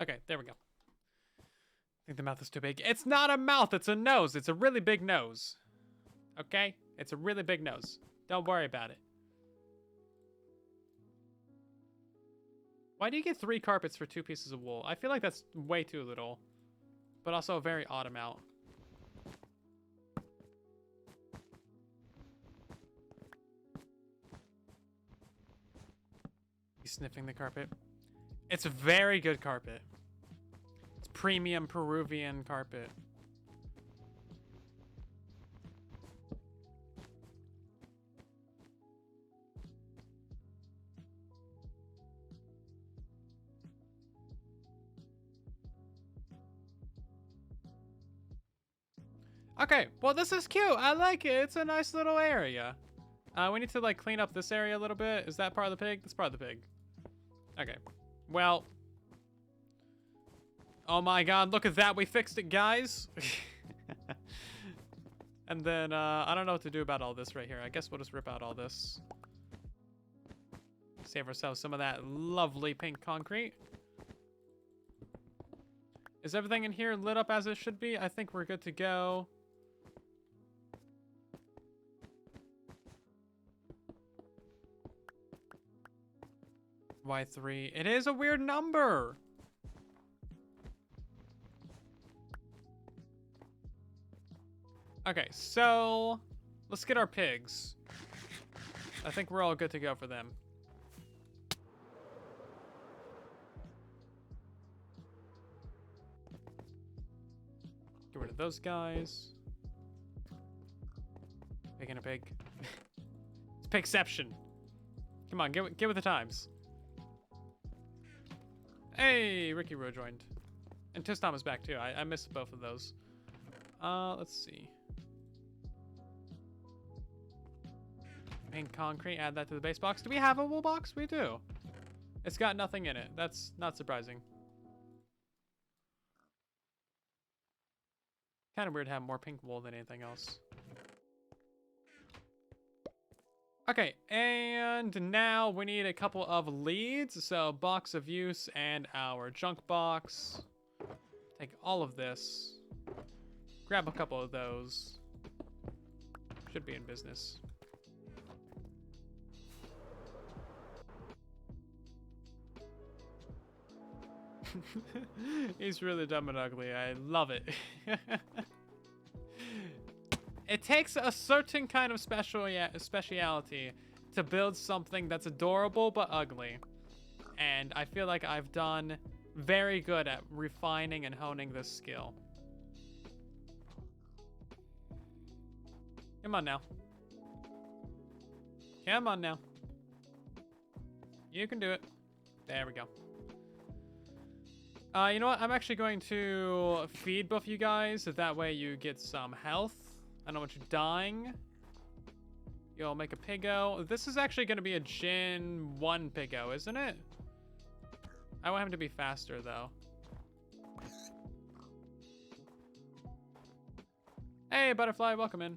Okay, there we go. I think the mouth is too big. It's not a mouth, it's a nose. It's a really big nose. Okay? It's a really big nose. Don't worry about it. Why do you get 3 carpets for 2 pieces of wool? I feel like that's way too little. But also a very odd amount. He's sniffing the carpet. It's a very good carpet. It's premium Peruvian carpet. Okay, well this is cute. I like it. It's a nice little area. We need to like clean up this area a little bit. Is that part of the pig? That's part of the pig. Okay. Well. Oh my god, look at that. We fixed it, guys. And then, I don't know what to do about all this right here. I guess we'll just rip out all this. Save ourselves some of that lovely pink concrete. Is everything in here lit up as it should be? I think we're good to go. Y3. It is a weird number. Okay, so let's get our pigs. I think we're all good to go for them. Get rid of those guys. Pig and a pig. It's pigception. Come on, get with the times. Hey, Ricky Rowe joined. And Tistom is back too. I missed both of those. Let's see. Pink concrete, add that to the base box. Do we have a wool box? We do. It's got nothing in it. That's not surprising. Kind of weird to have more pink wool than anything else. Okay, and now we need a couple of leads. So box of use and our junk box. Take all of this. Grab a couple of those. Should be in business. He's really dumb and ugly. I love it. It takes a certain kind of speciality to build something that's adorable but ugly. And I feel like I've done very good at refining and honing this skill. Come on now. Come on now. You can do it. There we go. You know what? I'm actually going to feed both you guys, so that way you get some health. I don't want you dying. You'll make a piggo. This is actually going to be a Gen 1 piggo, isn't it? I want him to be faster, though. Hey, butterfly, welcome in.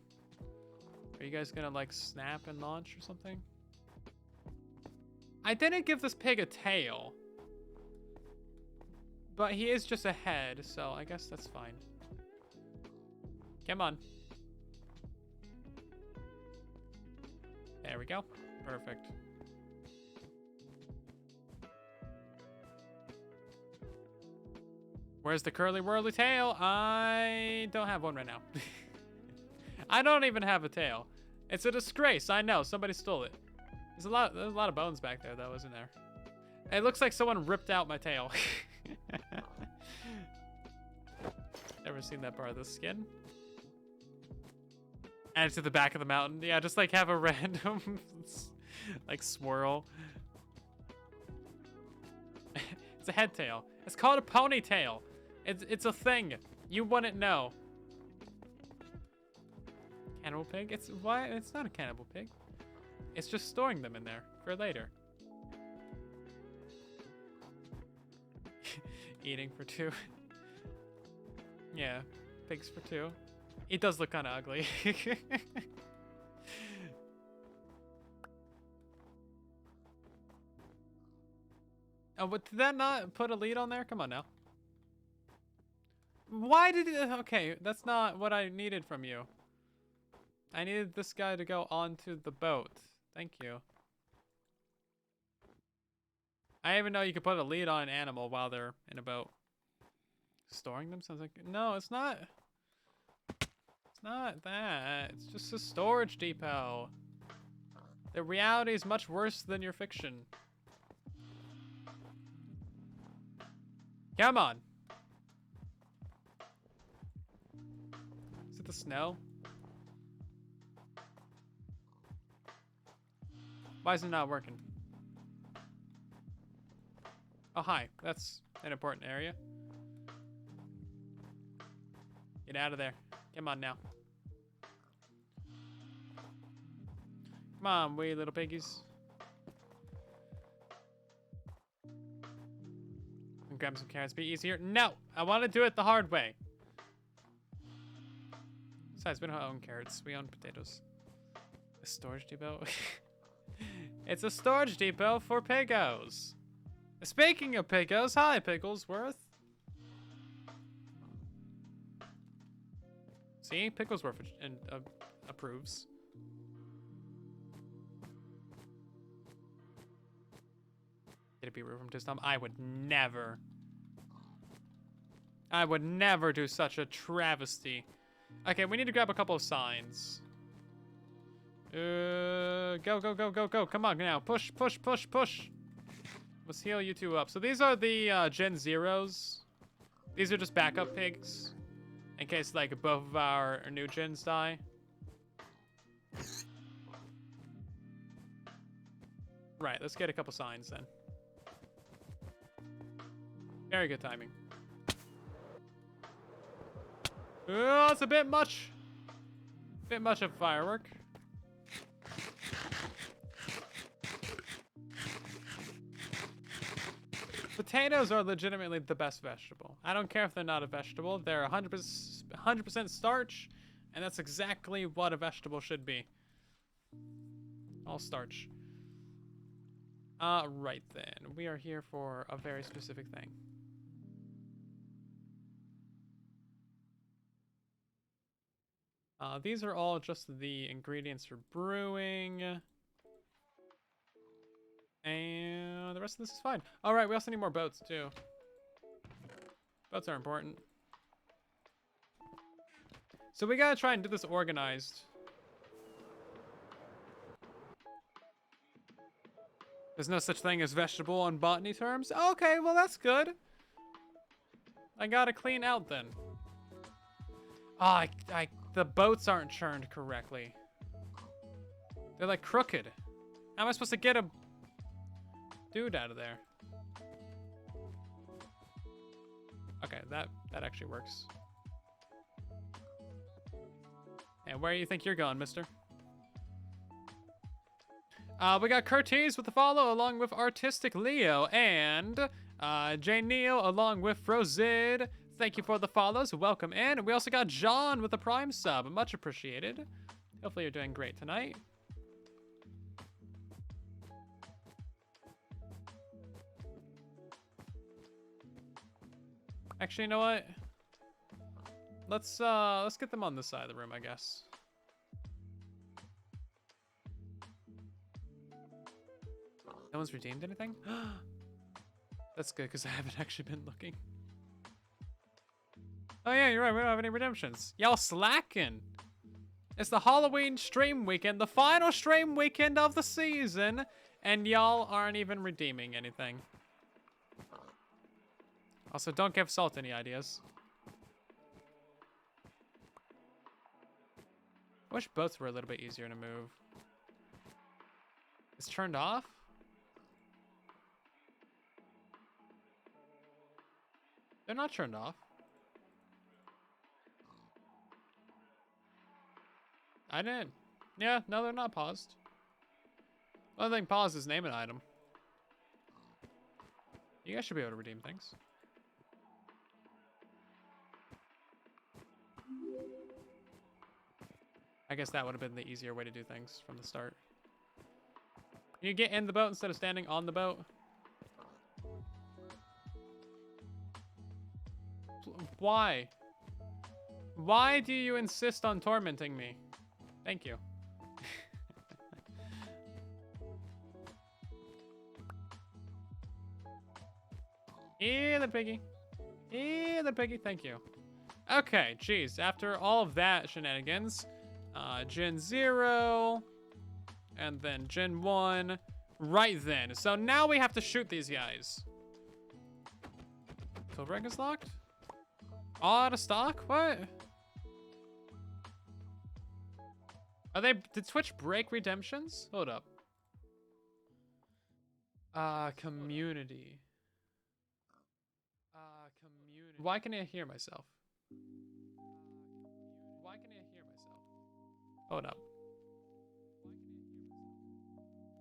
Are you guys going to, like, snap and launch or something? I didn't give this pig a tail. But he is just a head, so I guess that's fine. Come on. There we go. Perfect. Where's the curly whirly tail? I don't have one right now. I don't even have a tail. It's a disgrace. I know. Somebody stole it. There's a lot of bones back there, though, isn't there? It looks like someone ripped out my tail. Never seen that part of the skin. Add it to the back of the mountain. Yeah, just like have a random like swirl. It's a head tail. It's called a ponytail. It's a thing. You wouldn't know. Cannibal pig? It's why it's not a cannibal pig. It's just storing them in there for later. Eating for 2. Yeah, pigs for 2. It does look kind of ugly. Oh, but did that not put a lead on there? Come on now. Why did it? Okay, that's not what I needed from you. I needed this guy to go onto the boat. Thank you. I didn't even know you could put a lead on an animal while they're in a boat. Storing them sounds like... No, it's not. It's not that. It's just a storage depot. The reality is much worse than your fiction. Come on. Is it the snow? Why is it not working? Oh, hi. That's an important area. Get out of there. Come on now. Come on, wee little piggies. And grab some carrots. Be easier. No! I want to do it the hard way. Besides, we don't own carrots. We own potatoes. A storage depot? It's a storage depot for piggos. Speaking of piggos, hi, Pigglesworth. See? Pigglesworth approves. Did it be rude from Disney? I would never. I would never do such a travesty. Okay, we need to grab a couple of signs. Go, go, go, go, go. Come on now. Push, push, push, push. Let's heal you two up. So these are the Gen Zeros. These are just backup pigs. In case, like, both of our new gens die. Right, let's get a couple signs then. Very good timing. Oh, it's a bit much. Bit much of firework. Potatoes are legitimately the best vegetable. I don't care if they're not a vegetable. They're 100% starch, and that's exactly what a vegetable should be. All starch. Right then. We are here for a very specific thing. These are all just the ingredients for brewing. And the rest of this is fine. All right, we also need more boats too. Boats are important. So we gotta try and do this organized. There's no such thing as vegetable on botany terms? Okay, well that's good. I gotta clean out then. Oh, the boats aren't churned correctly. They're like crooked. How am I supposed to get a dude out of there? Okay, that actually works. And where do you think you're going, mister? We got Curtis with the follow along with Artistic Leo and Jane Neal along with Frozid. Thank you for the follows. Welcome in. We also got John with the Prime sub. Much appreciated. Hopefully you're doing great tonight. Actually, you know what? Let's get them on this side of the room, I guess. No one's redeemed anything? That's good, because I haven't actually been looking. Oh yeah, you're right, we don't have any redemptions. Y'all slacking. It's the Halloween stream weekend, the final stream weekend of the season, and y'all aren't even redeeming anything. Also, don't give Salt any ideas. I wish boats were a little bit easier to move. It's turned off? They're not turned off. I didn't. Yeah, no, they're not paused. Only thing paused is name an item. You guys should be able to redeem things. I guess that would have been the easier way to do things from the start. Can you get in the boat instead of standing on the boat? Why? Why do you insist on tormenting me? Thank you. The piggy. The piggy, thank you. Okay, geez, after all of that shenanigans, Gen 0, and then Gen 1, right then. So now we have to shoot these guys. Field rank is locked? Out of stock? What? Are they, did Twitch break redemptions? Hold up. Community. Community. Why can I hear myself? Why can I hear myself? Hold up.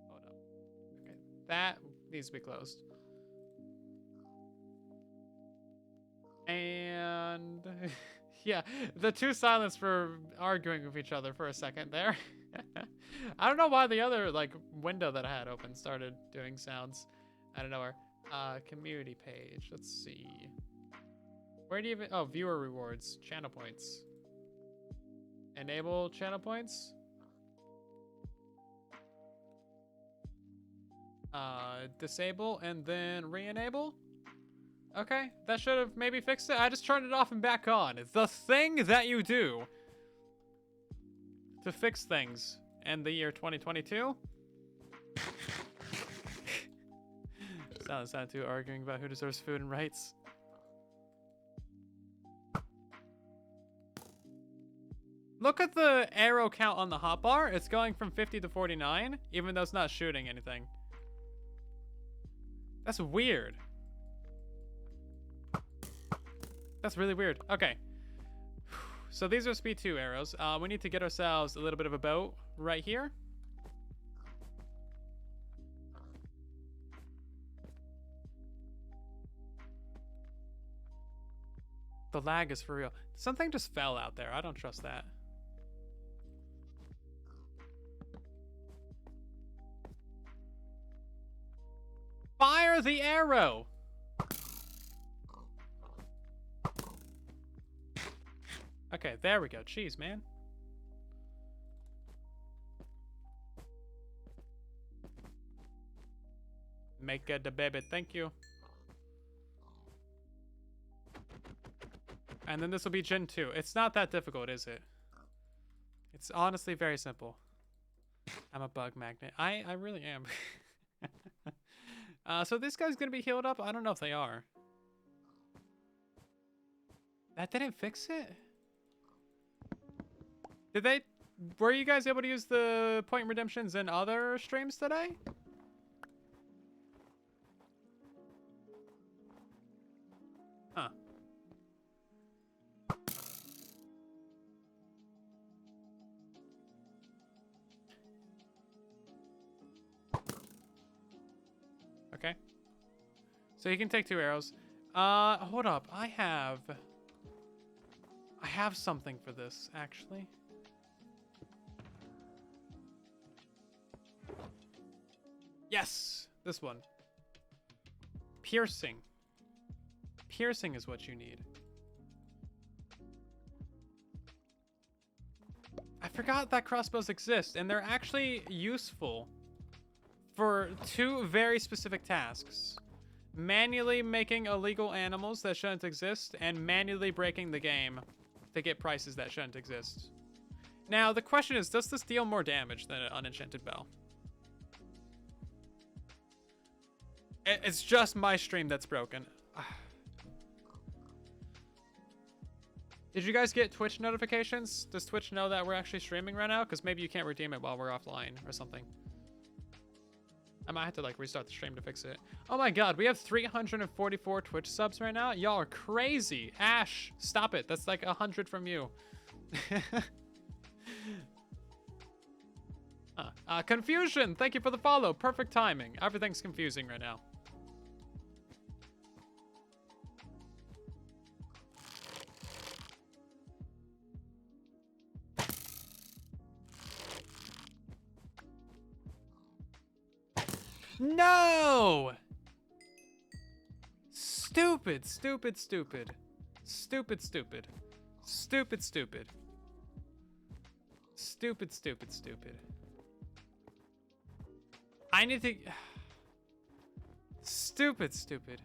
Hold up. Okay, that needs to be closed. And yeah, the two silents were arguing with each other for a second there. I don't know why the other like window that I had open started doing sounds out of nowhere. Community page. Let's see. Where do you even? Oh, viewer rewards, channel points. Enable channel points. Disable and then re-enable. Okay, that should have maybe fixed it. I just turned it off and back on. It's the thing that you do to fix things in the year 2022. Sound too arguing about who deserves food and rights. Look at the arrow count on the hotbar. It's going from 50 to 49, even though it's not shooting anything. That's weird. That's really weird. Okay. So these are speed 2 arrows. We need to get ourselves a little bit of a boat right here. The lag is for real. Something just fell out there. I don't trust that. Fire the arrow! Okay, there we go. Jeez, man. Make it the baby. Thank you. And then this will be Gen 2. It's not that difficult, is it? It's honestly very simple. I'm a bug magnet. I really am. So this guy's gonna be healed up? I don't know if they are. That didn't fix it? Did they... Were you guys able to use the point redemptions in other streams today? Huh. Okay. So you can take 2 arrows. Hold up. I have something for this, actually. Yes! This one. Piercing. Piercing is what you need. I forgot that crossbows exist, and they're actually useful for 2 very specific tasks. Manually making illegal animals that shouldn't exist, and manually breaking the game to get prices that shouldn't exist. Now, the question is, does this deal more damage than an unenchanted bell? It's just my stream that's broken. Did you guys get Twitch notifications? Does Twitch know that we're actually streaming right now? Because maybe you can't redeem it while we're offline or something. I might have to like restart the stream to fix it. Oh my god, we have 344 Twitch subs right now. Y'all are crazy. Ash, stop it. That's like 100 from you. Confusion, thank you for the follow. Perfect timing. Everything's confusing right now. No! Stupid, stupid, stupid. Stupid, stupid. Stupid, stupid. Stupid, stupid, stupid. I need to... Stupid, stupid.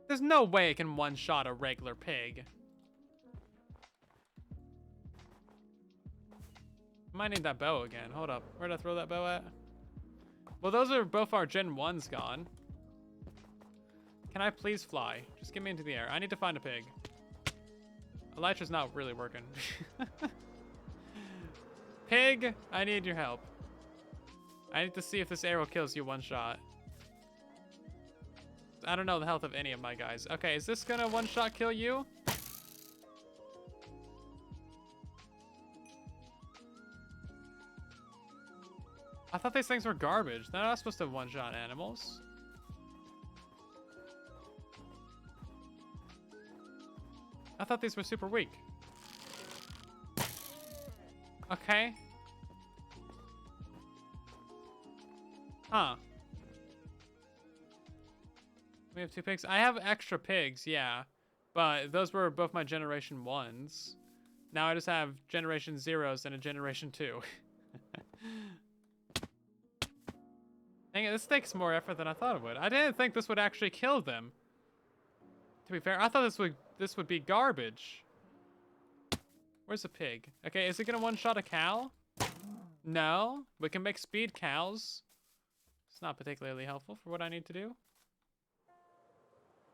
There's no way I can one-shot a regular pig. Might need that bow again. Hold up. Where'd I throw that bow at? Well, those are both our Gen 1s gone. Can I please fly? Just get me into the air. I need to find a pig. Elytra's not really working. Pig, I need your help. I need to see if this arrow kills you one shot. I don't know the health of any of my guys. Okay, is this gonna one shot kill you? I thought these things were garbage. They're not supposed to one-shot animals. I thought these were super weak. Okay. Huh. We have 2 pigs. I have extra pigs, yeah. But those were both my generation 1s. Now I just have generation 0s and a generation 2. Dang it, this takes more effort than I thought it would. I didn't think this would actually kill them. To be fair, I thought this would be garbage. Where's the pig? Okay, is it gonna one-shot a cow? No. We can make speed cows. It's not particularly helpful for what I need to do.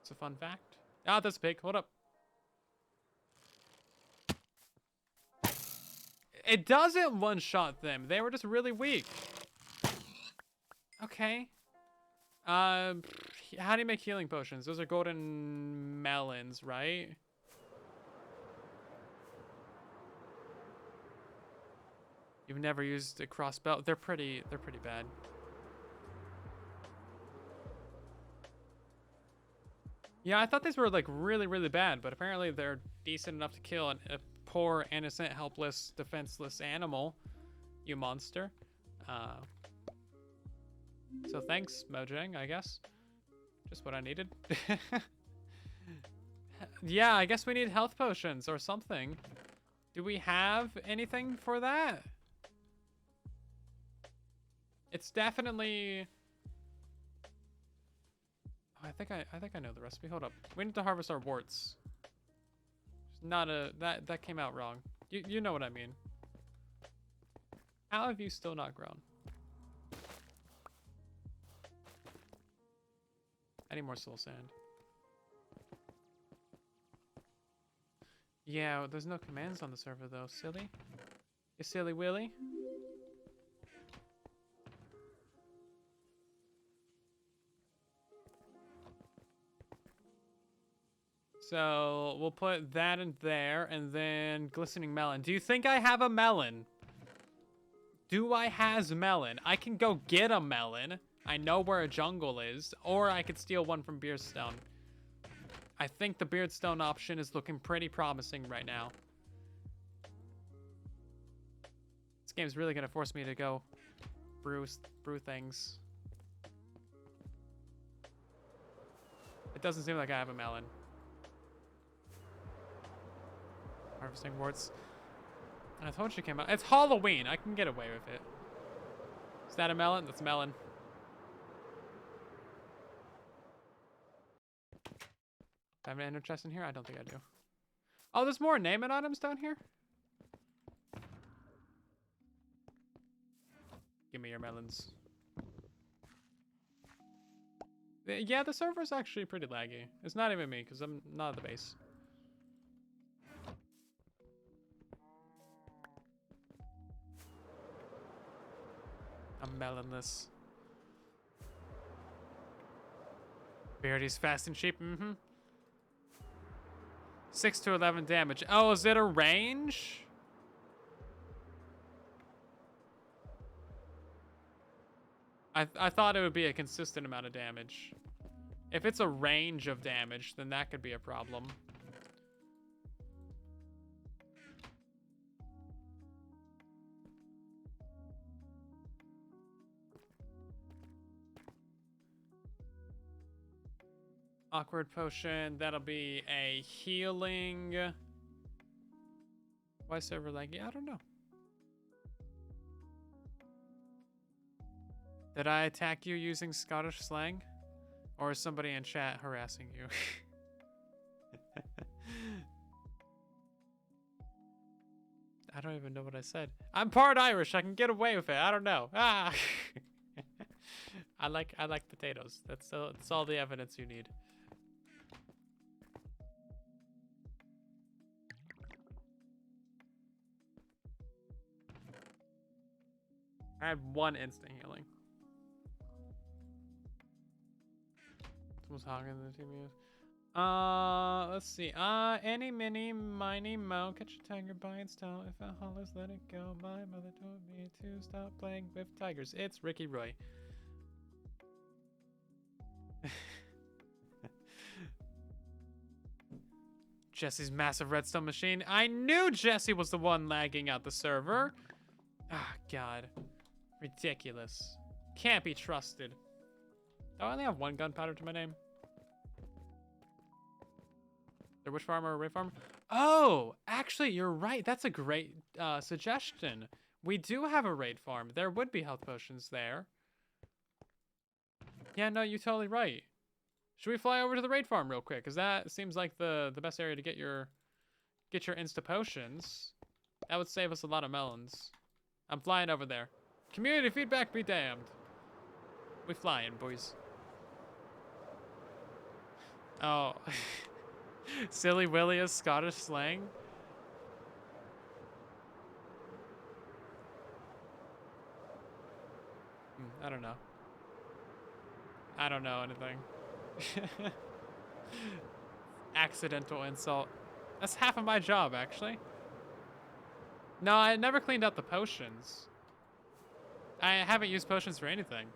It's a fun fact. Ah, there's a pig. Hold up. It doesn't one-shot them. They were just really weak. Okay. How do you make healing potions? Those are golden melons, right? You've never used a crossbow? They're pretty bad. Yeah, I thought these were like really bad, but apparently they're decent enough to kill a poor, innocent, helpless, defenseless animal. You monster. So thanks, Mojang, I guess. Just what I needed. Yeah, I guess we need health potions or something. Do we have anything for that? It's definitely... Oh, I think I know the recipe. Hold up. We need to harvest our warts. Not a... That came out wrong. You know what I mean. How have you still not grown? I need more soul sand. Yeah, there's no commands on the server though, silly. You silly Willy. So we'll put that in there and then glistening melon. Do you think I have a melon? Do I has melon? I can go get a melon. I know where a jungle is, or I could steal one from Beardstone. I think the Beardstone option is looking pretty promising right now. This game's really gonna force me to go brew things. It doesn't seem like I have a melon. Harvesting warts. And I told you came out. It's Halloween. I can get away with it. Is that a melon? That's a melon. Do I have an ender chest in here? I don't think I do. Oh, there's more name it items down here? Give me your melons. Yeah, the server's actually pretty laggy. It's not even me, because I'm not at the base. I'm melon this. Beardy's fast and cheap, 6 to 11 damage. Oh, is it a range? I thought it would be a consistent amount of damage. If it's a range of damage, then that could be a problem. Awkward potion, that'll be a healing. Why server laggy? I don't know. Did I attack you using Scottish slang? Or is somebody in chat harassing you? I don't even know what I said. I'm part Irish. I can get away with it. I don't know. Ah. I like potatoes. That's all the evidence you need. I had 1 instant healing. Someone's hogging the TV. Let's see. Any, mini, miny, mo, catch a tiger by its tail. If it hollers, let it go. My mother told me to stop playing with tigers. It's Ricky Roy. Jesse's massive redstone machine. I knew Jesse was the one lagging out the server. Ah, God. Ridiculous. Can't be trusted. Oh, I only have 1 gunpowder to my name. There, which farm or raid farm? Oh, actually, you're right. That's a great suggestion. We do have a raid farm. There would be health potions there. Yeah, no, you're totally right. Should we fly over to the raid farm real quick? Because that seems like the best area to get your insta potions. That would save us a lot of melons. I'm flying over there. Community feedback be damned. We flying, boys. Oh. Silly Willy is Scottish slang? I don't know. I don't know anything. Accidental insult. That's half of my job, actually. No, I never cleaned out the potions. I haven't used potions for anything.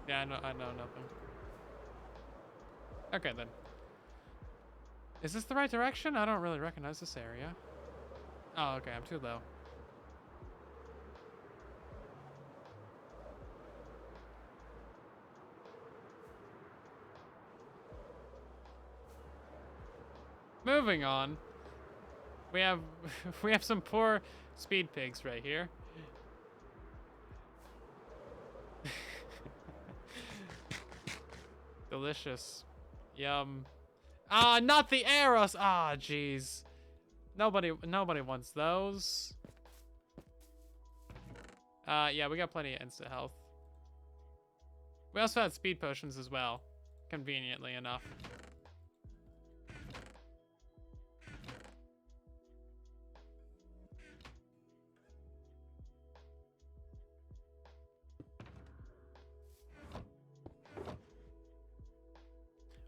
Yeah, I know nothing. Okay, then. Is this the right direction? I don't really recognize this area. Oh, okay, I'm too low. Moving on. We have some poor speed pigs right here. Delicious. Yum. Ah, not the arrows. Ah, jeez. Nobody wants those. Yeah, we got plenty of instant health. We also had speed potions as well, conveniently enough.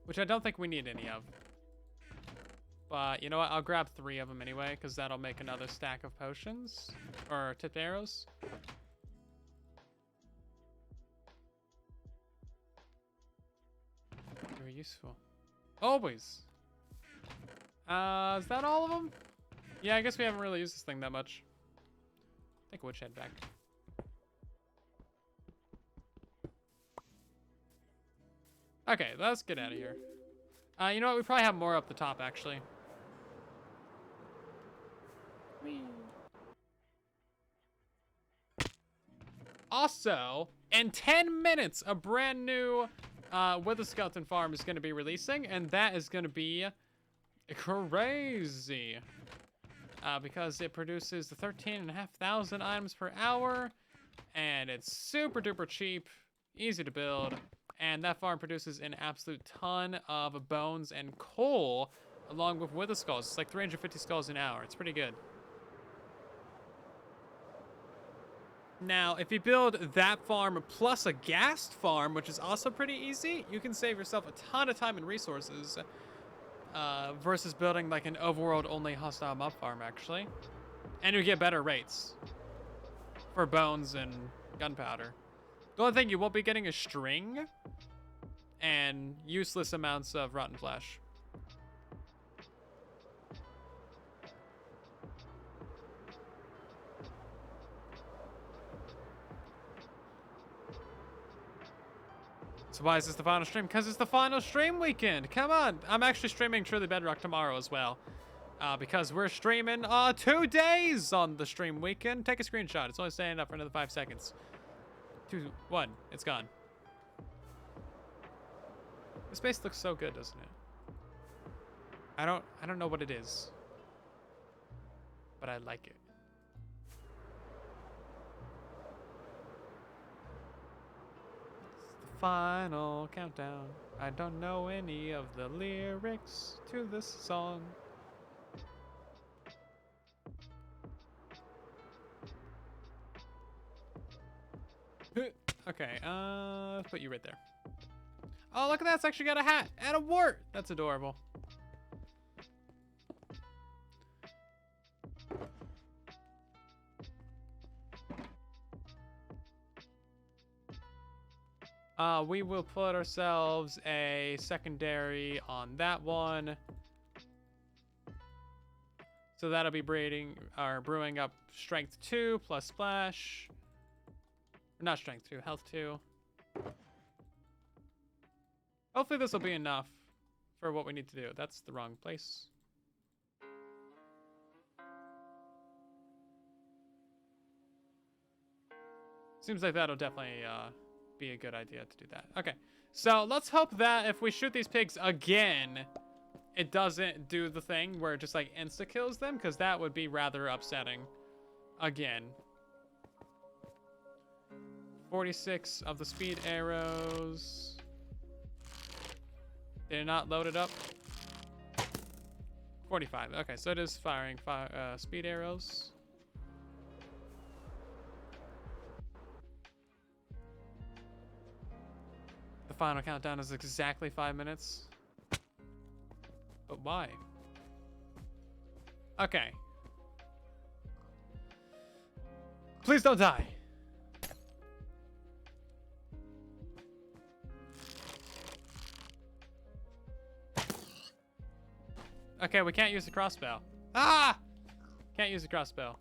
Which I don't think we need any of. But you know what? I'll grab 3 of them anyway, because that'll make another stack of potions. Or tipped arrows. Very useful. Always. Is that all of them? Yeah, I guess we haven't really used this thing that much. Take a witch head back. Okay, let's get out of here. You know what? We probably have more up the top, actually. Whee. Also, in 10 minutes, a brand new Wither Skeleton farm is going to be releasing, and that is going to be crazy. Because it produces 13,500 items per hour, and it's super duper cheap, easy to build, and that farm produces an absolute ton of bones and coal, along with wither skulls. It's like 350 skulls an hour. It's pretty good. Now, if you build that farm plus a ghast farm, which is also pretty easy, you can save yourself a ton of time and resources versus building like an overworld only hostile mob farm, actually. And you get better rates for bones and gunpowder. The only thing you won't be getting is string and useless amounts of rotten flesh. So why is this the final stream? Because it's the final stream weekend. Come on. I'm actually streaming Truly Bedrock tomorrow as well. Because we're streaming 2 days on the stream weekend. Take a screenshot. It's only staying up for another 5 seconds. 2, 1. It's gone. This base looks so good, doesn't it? I don't know what it is. But I like it. Final countdown. I don't know any of the lyrics to this song. Okay, let's put you right there. Oh, look at that. It's actually got a hat and a wart. That's adorable. We will put ourselves a secondary on that one. So that'll be brewing up strength 2 plus splash. Not strength 2, health 2. Hopefully this will be enough for what we need to do. That's the wrong place. Seems like that'll definitely be a good idea to do that. Okay, so let's hope that if we shoot these pigs again, it doesn't do the thing where it just like insta kills them, because that would be rather upsetting. Again. 46 of the speed arrows. Did it not load it up? 45. Okay, so it is firing speed arrows. The final countdown is exactly 5 minutes. But why? Okay. Please don't die. Okay, we can't use the crossbow. Ah! Can't use the crossbow.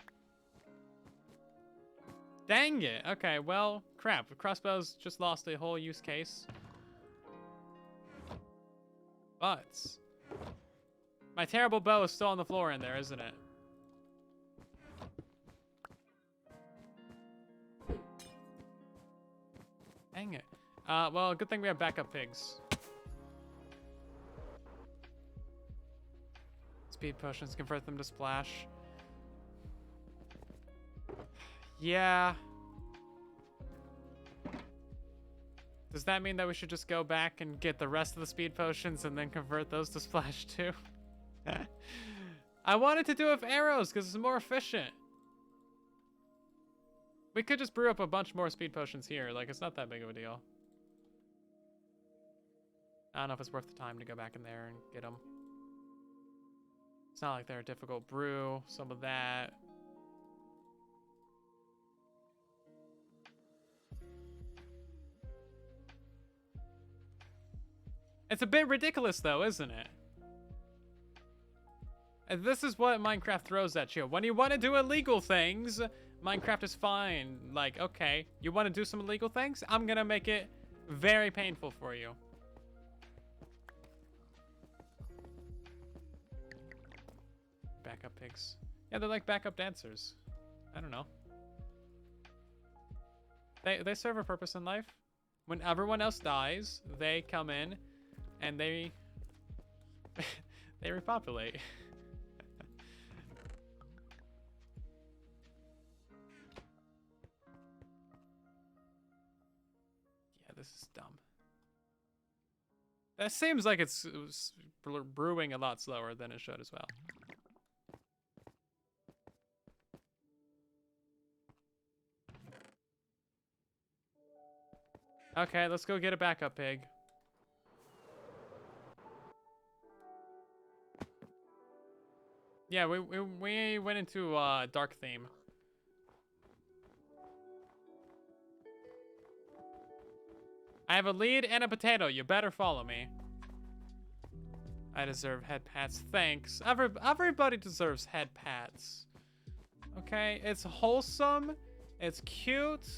Dang it. Okay, well, crap. The crossbow's just lost a whole use case. But my terrible bow is still on the floor in there, isn't it? Dang it. Well, good thing we have backup pigs. Speed potions convert them to splash. Yeah. Does that mean that we should just go back and get the rest of the speed potions and then convert those to splash too? I wanted to do it with arrows because it's more efficient. We could just brew up a bunch more speed potions here. Like, it's not that big of a deal. I don't know if it's worth the time to go back in there and get them. It's not like they're a difficult brew. Some of that. It's a bit ridiculous though, isn't it? And this is what Minecraft throws at you. When you want to do illegal things, Minecraft is fine. Like, okay, you want to do some illegal things? I'm gonna make it very painful for you. Backup pigs. Yeah, they're like backup dancers. I don't know. They serve a purpose in life. When everyone else dies, they come in and they They repopulate. Yeah, this is dumb. That seems like it was brewing a lot slower than it should as well. Okay, let's go get a backup pig. Yeah, we went into dark theme. I have a lead and a potato. You better follow me. I deserve head pats. Thanks. Everybody deserves head pats. Okay, it's wholesome. It's cute.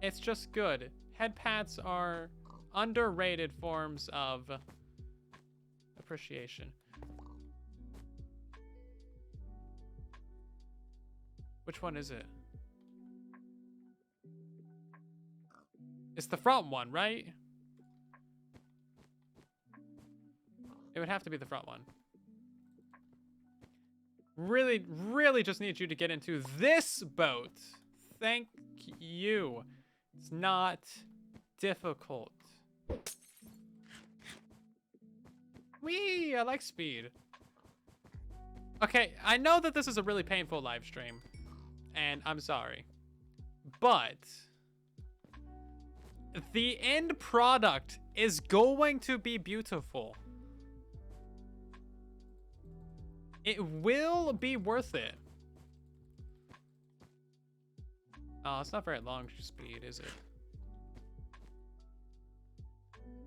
It's just good. Head pats are underrated forms of appreciation. Which one is it? It's the front one, right? It would have to be the front one. Really, really just need you to get into this boat. Thank you. It's not difficult. Whee! I like speed. Okay, I know that this is a really painful live stream, and I'm sorry. But the end product is going to be beautiful. It will be worth it. Oh, it's not very long speed, is it?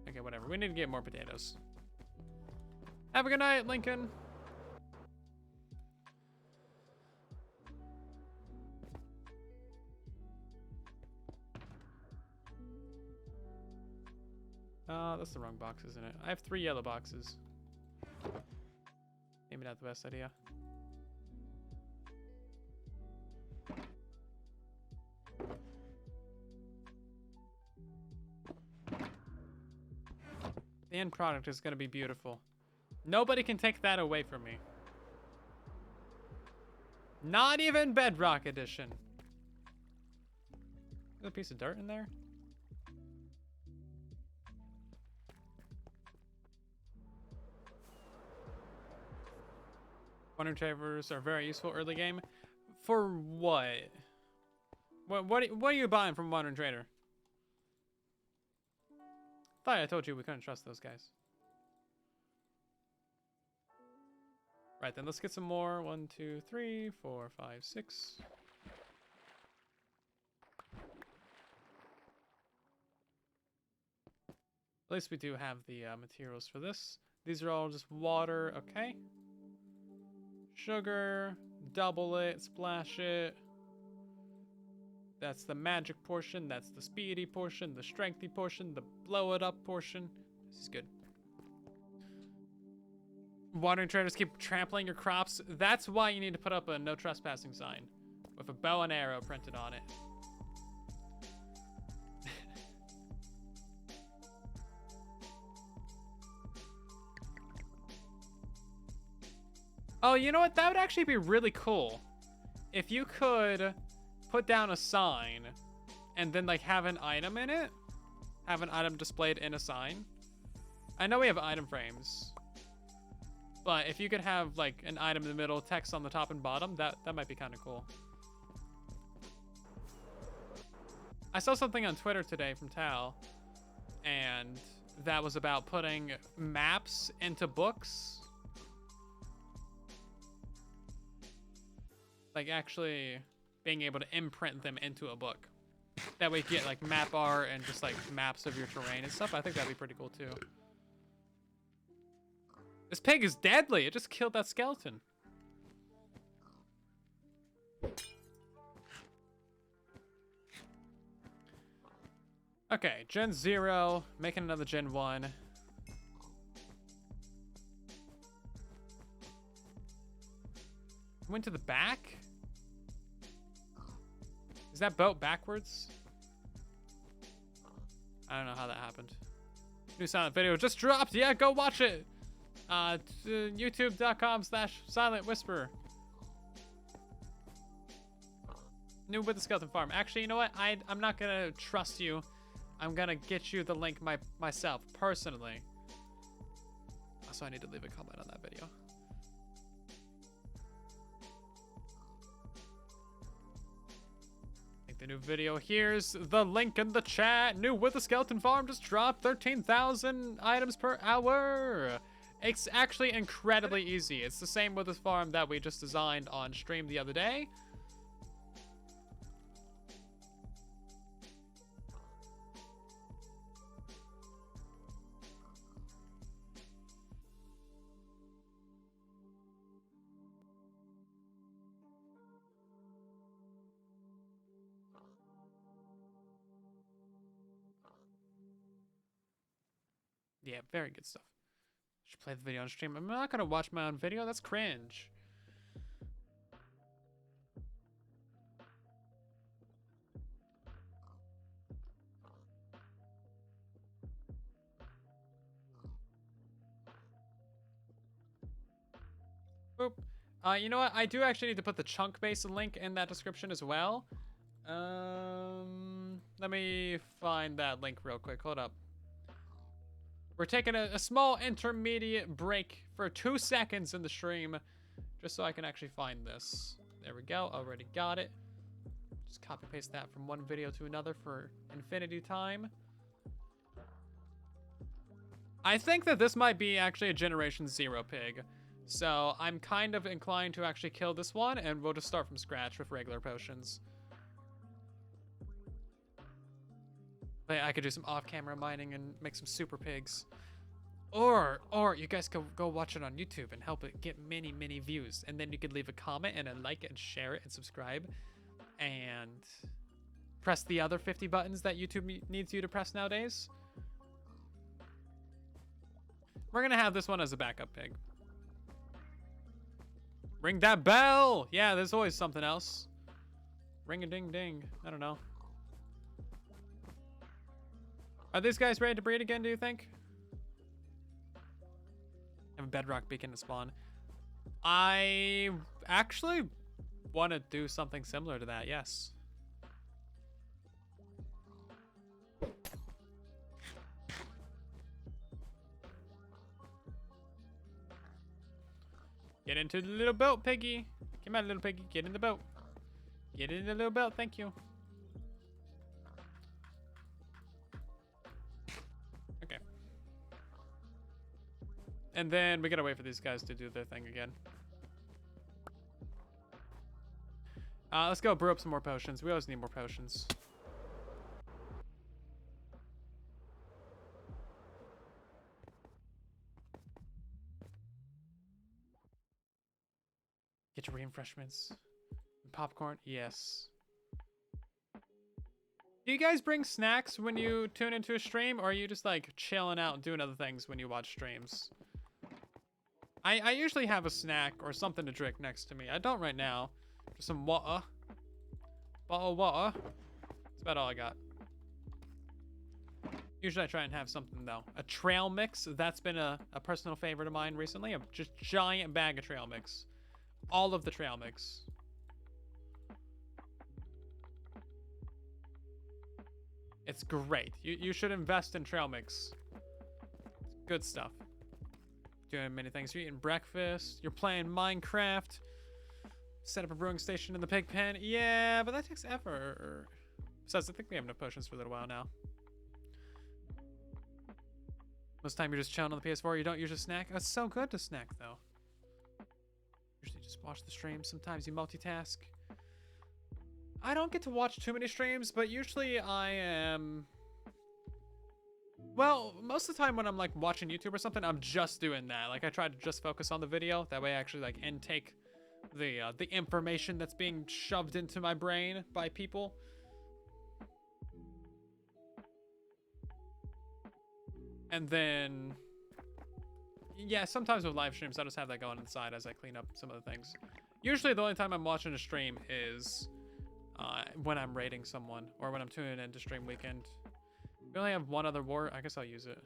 Okay, whatever. We need to get more potatoes. Have a good night, Lincoln. That's the wrong box, isn't it? I have 3 yellow boxes. Maybe not the best idea. The end product is going to be beautiful. Nobody can take that away from me. Not even Bedrock Edition. There's a piece of dirt in there. Wonder Travers are very useful early game. For what? What are you buying from Modern Trader? Thought I told you we couldn't trust those guys. Right then, let's get some more. 1, 2, 3, 4, 5, 6. At least we do have the materials for this. These are all just water, okay. Sugar, double it, splash it. That's the magic portion, that's the speedy portion, the strengthy portion, the blow it up portion. This is good. Watering traders keep trampling your crops. That's why you need to put up a no trespassing sign with a bow and arrow printed on it. Oh, you know what? That would actually be really cool. If you could put down a sign and then like have an item in it. Have an item displayed in a sign. I know we have item frames. But if you could have like an item in the middle, text on the top and bottom, that might be kind of cool. I saw something on Twitter today from Tal, and that was about putting maps into books. Like actually being able to imprint them into a book. That way you get like map art and just like maps of your terrain and stuff. I think that'd be pretty cool too. This pig is deadly. It just killed that skeleton. Okay, Gen 0, making another Gen 1. Went to the back? Is that boat backwards? I don't know how that happened. New silent video just dropped. Yeah, go watch it. YouTube.com/silentwhisper. New with the skeleton farm. Actually, you know what? I'm not gonna trust you. I'm gonna get you the link myself personally. Also, I need to leave a comment on that video. I think the new video here's the link in the chat. New with the skeleton farm just dropped 13,000 items per hour. It's actually incredibly easy. It's the same with the farm that we just designed on stream the other day. Yeah, very good stuff. Should play the video on stream. I'm not gonna watch my own video. That's cringe. Boop. You know what? I do actually need to put the chunk-based link in that description as well. Let me find that link real quick. Hold up. We're taking a small intermediate break for 2 seconds in the stream, just so I can actually find this. There we go. Already got it. Just copy paste that from one video to another for infinity time. I think that this might be actually a Generation 0 pig. So I'm kind of inclined to actually kill this one, and we'll just start from scratch with regular potions. But I could do some off-camera mining and make some super pigs. Or you guys go watch it on YouTube and help it get many, many views. And then you could leave a comment and a like and share it and subscribe. And press the other 50 buttons that YouTube needs you to press nowadays. We're gonna have this one as a backup pig. Ring that bell! Yeah, there's always something else. Ring a ding ding. I don't know. Are these guys ready to breed again, do you think? I have a bedrock beacon to spawn. I actually want to do something similar to that, yes. Get into the little boat, piggy. Come on, little piggy. Get in the boat. Get in the little boat, thank you. Okay. And then we gotta wait for these guys to do their thing again. Let's go brew up some more potions. We always need more potions. Get your refreshments. Popcorn, yes. Do you guys bring snacks when you tune into a stream, or are you just like chilling out and doing other things when you watch streams? I usually have a snack or something to drink next to me. I don't right now. Just some water. Bottle of water. That's about all I got. Usually I try and have something though. A trail mix, that's been a personal favorite of mine recently. A just giant bag of trail mix. All of the trail mix. It's great. You should invest in trail mix. It's good stuff. Doing many things. You're eating breakfast. You're playing Minecraft. Set up a brewing station in the pig pen. Yeah, but that takes effort. Besides, I think we have enough potions for a little while now. Most of the time you're just chilling on the PS4. You don't usually snack. Oh, it's so good to snack, though. Usually just watch the stream. Sometimes you multitask. I don't get to watch too many streams, but usually I am... Well, most of the time when I'm like watching YouTube or something, I'm just doing that. Like I try to just focus on the video. That way I actually like intake the information that's being shoved into my brain by people. And then, yeah, sometimes with live streams, I just have that going on the side as I clean up some of the things. Usually the only time I'm watching a stream is when I'm raiding someone or when I'm tuning into stream weekend. We only have one other war. I guess I'll use it.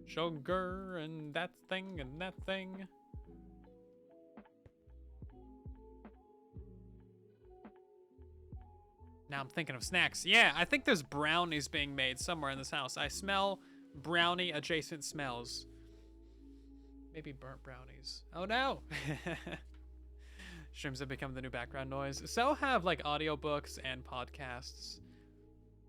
Sugar and that thing and that thing. Now I'm thinking of snacks. Yeah, I think there's brownies being made somewhere in this house. I smell brownie adjacent smells. Maybe burnt brownies. Oh no! Streams have become the new background noise. So have like audiobooks and podcasts.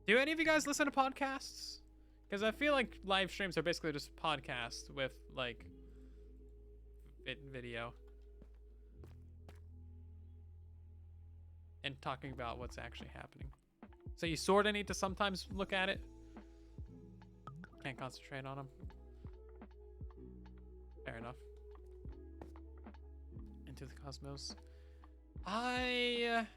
Do any of you guys listen to podcasts? Because I feel like live streams are basically just podcasts with like video. And talking about what's actually happening. So you sort of need to sometimes look at it. Can't concentrate on them. Fair enough. Into the Cosmos. I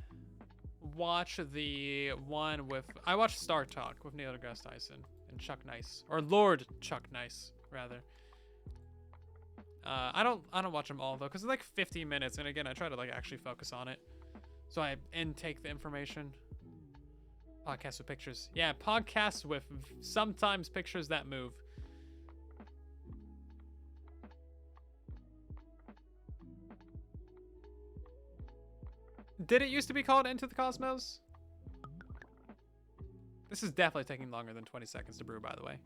watch the one with... I watch Star Talk with Neil deGrasse Tyson and Chuck Nice. Or Lord Chuck Nice, rather. I don't watch them all, though, because it's like 50 minutes. And again, I try to like actually focus on it. So I intake the information. Podcasts with pictures. Yeah, podcasts with sometimes pictures that move. Did it used to be called Into the Cosmos? This is definitely taking longer than 20 seconds to brew, by the way.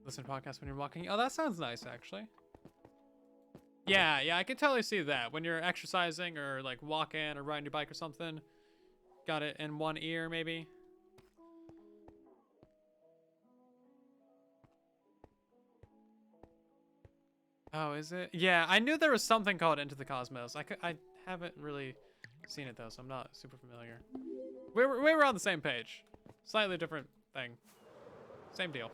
Listen to podcasts when you're walking. Oh, that sounds nice, actually. Yeah, I can totally see that. When you're exercising or like walking or riding your bike or something. Got it in one ear, maybe. Oh, is it? Yeah, I knew there was something called Into the Cosmos. I haven't really seen it though, so I'm not super familiar. We were on the same page. Slightly different thing. Same deal.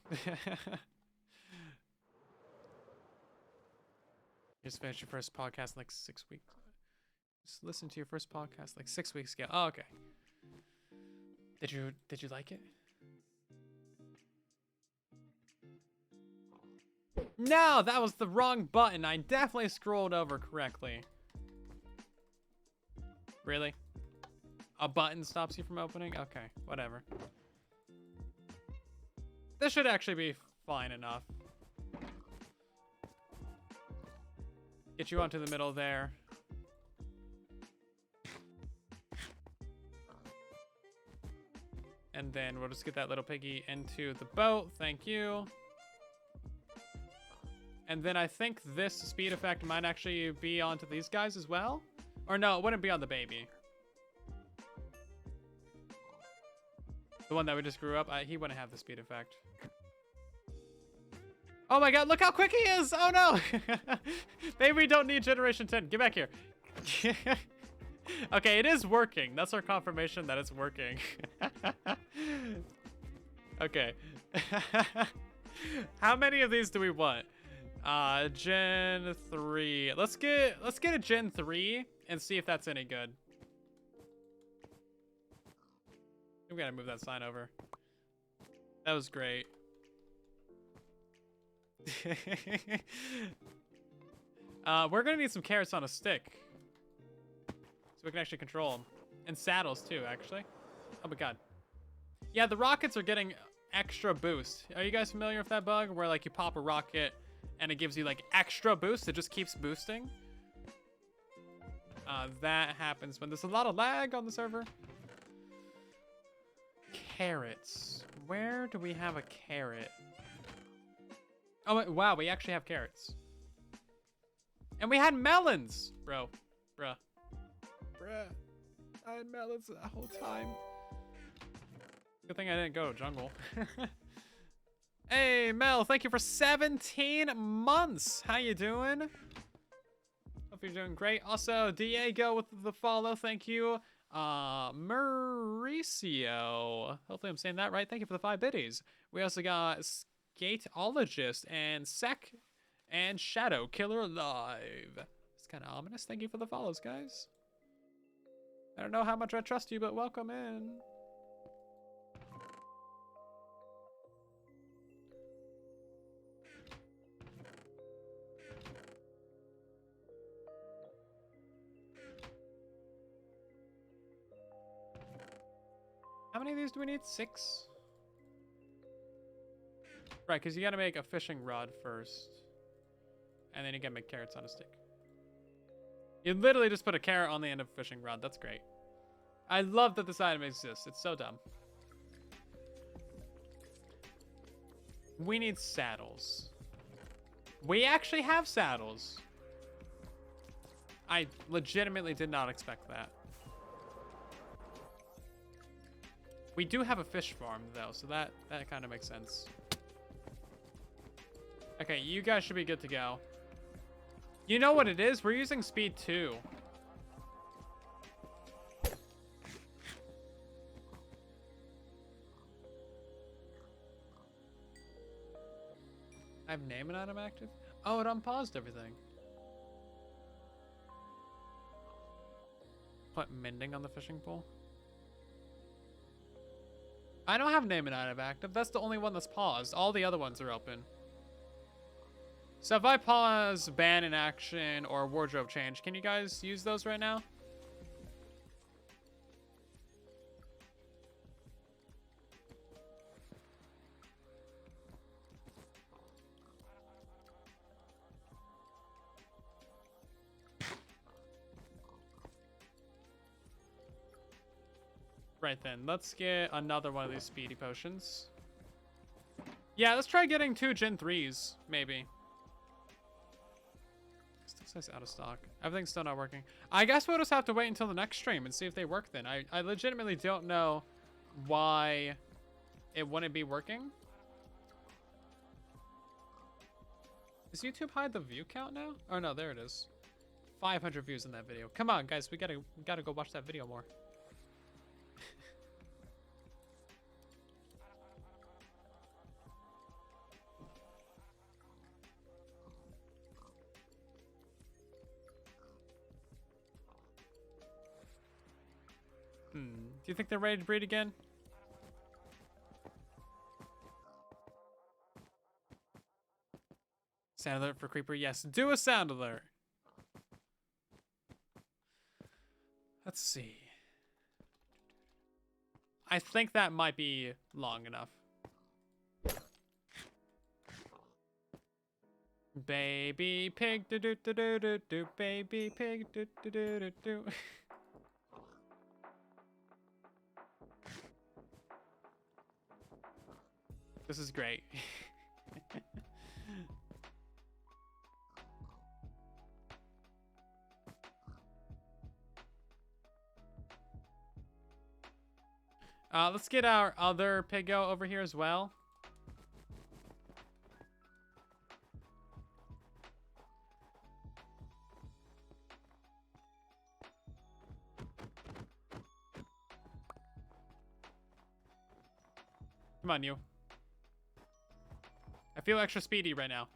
You just finished your first podcast in like 6 weeks. Just listen to your first podcast like 6 weeks ago. Oh, okay. Did you like it? No, that was the wrong button. I definitely scrolled over correctly. Really? A button stops you from opening? Okay, whatever. This should actually be fine enough. Get you onto the middle there. And then we'll just get that little piggy into the boat. Thank you. And then I think this speed effect might actually be onto these guys as well. Or no, it wouldn't be on the baby. The one that we just grew up, he wouldn't have the speed effect. Oh my god, look how quick he is! Oh no! Maybe we don't need Generation 10. Get back here. Okay, it is working. That's our confirmation that it's working. Okay. How many of these do we want? Gen 3. Let's get a Gen 3 and see if that's any good. We gotta move that sign over. That was great. We're gonna need some carrots on a stick so we can actually control them, and saddles too, actually. Oh my god. Yeah, the rockets are getting extra boost. Are you guys familiar with that bug where like you pop a rocket and it gives you like extra boost? It just keeps boosting. That happens when there's a lot of lag on the server. Carrots. Where do we have a carrot? Oh, wow, we actually have carrots. And we had melons! Bruh. I had melons the whole time. Good thing I didn't go to jungle. Hey, Mel, thank you for 17 months. How you doing? Hope you're doing great. Also, Diego with the follow, thank you. Mauricio, hopefully I'm saying that right. Thank you for the 5 biddies. We also got Skateologist and Sec and Shadow Killer Live. It's kind of ominous. Thank you for the follows, guys. I don't know how much I trust you, but welcome in. How many of these do we need? 6? Right, because you gotta make a fishing rod first. And then you gotta make carrots on a stick. You literally just put a carrot on the end of a fishing rod. That's great. I love that this item exists. It's so dumb. We need saddles. We actually have saddles. I legitimately did not expect that. We do have a fish farm, though, so that kind of makes sense. Okay, you guys should be good to go. You know what it is? We're using speed 2. I have name and item active? Oh, it unpaused everything. Put mending on the fishing pole? I don't have name and item active. That's the only one that's paused. All the other ones are open. So if I pause ban in action or wardrobe change, can you guys use those right now? Right then, let's get another one of these speedy potions. Yeah, let's try getting 2 Gen 3s, maybe. Still says out of stock. Everything's still not working. I guess we'll just have to wait until the next stream and see if they work then. I legitimately don't know why it wouldn't be working. Does YouTube hide the view count now? Oh no, there it is. 500 views in that video. Come on, guys, we gotta go watch that video more. Do you think they're ready to breed again? Sound alert for creeper. Yes, do a sound alert. Let's see. I think that might be long enough. Baby pig do do do do do do. Baby pig do do do do do. This is great. Let's get our other piggo over here as well. Come on, you. I feel extra speedy right now.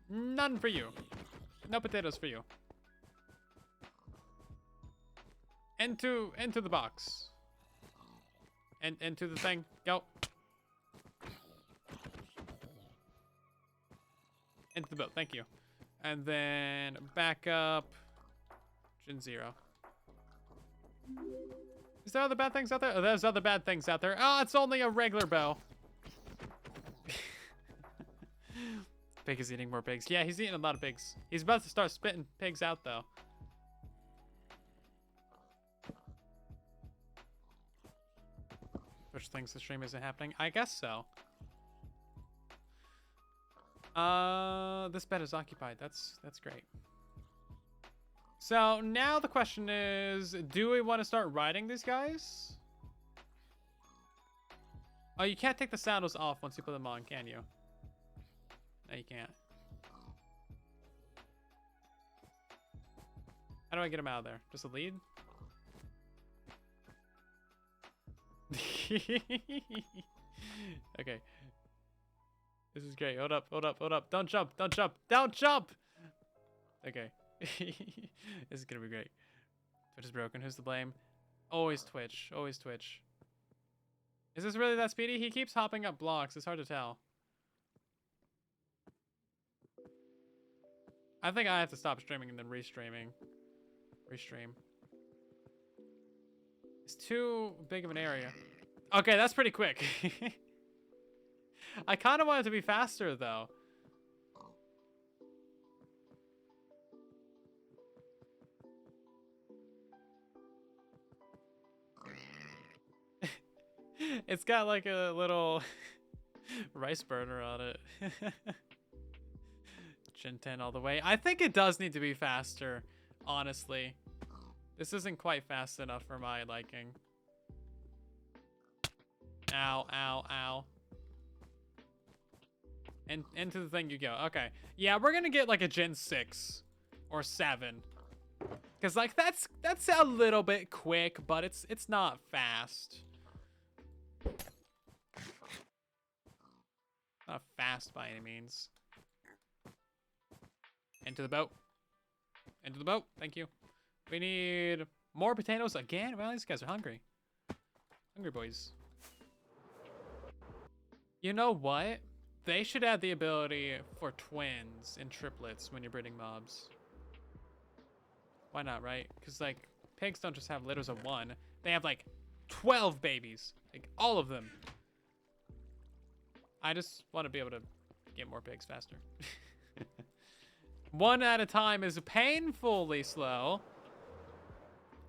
None for you. No potatoes for you. Into the box. And into the thing. Go. Into the boat. Thank you. And then back up. Gen 0. Is there other bad things out there? Oh, there's other bad things out there. Oh, it's only a regular bow. Pig is eating more pigs. Yeah, he's eating a lot of pigs. He's about to start spitting pigs out, though. Which thinks the stream isn't happening? I guess so. This bed is occupied. That's great. So now the question is, do we want to start riding these guys? Oh, you can't take the saddles off once you put them on, can you? No, you can't. How do I get him out of there? Just a lead? Okay. This is great. Hold up, hold up, hold up. Don't jump, don't jump, don't jump! Okay. This is gonna be great. Twitch is broken. Who's to blame? Always Twitch. Always Twitch. Is this really that speedy? He keeps hopping up blocks. It's hard to tell. I think I have to stop streaming and then restream. It's too big of an area. Okay, that's pretty quick. I kind of want it to be faster, though. It's got like a little rice burner on it. Gen 10 all the way. I think it does need to be faster, honestly. This isn't quite fast enough for my liking. Ow, ow, ow. And into the thing you go. Okay. Yeah, we're gonna get like a Gen 6 or 7. Cause like that's a little bit quick, but it's not fast. Not fast by any means. Into the boat. Into the boat. Thank you. We need more potatoes again. Well, these guys are hungry. Hungry boys. You know what? They should add the ability for twins and triplets when you're breeding mobs. Why not, right? Because, like, pigs don't just have litters of one. They have, like, 12 babies. Like, all of them. I just want to be able to get more pigs faster. One at a time is painfully slow.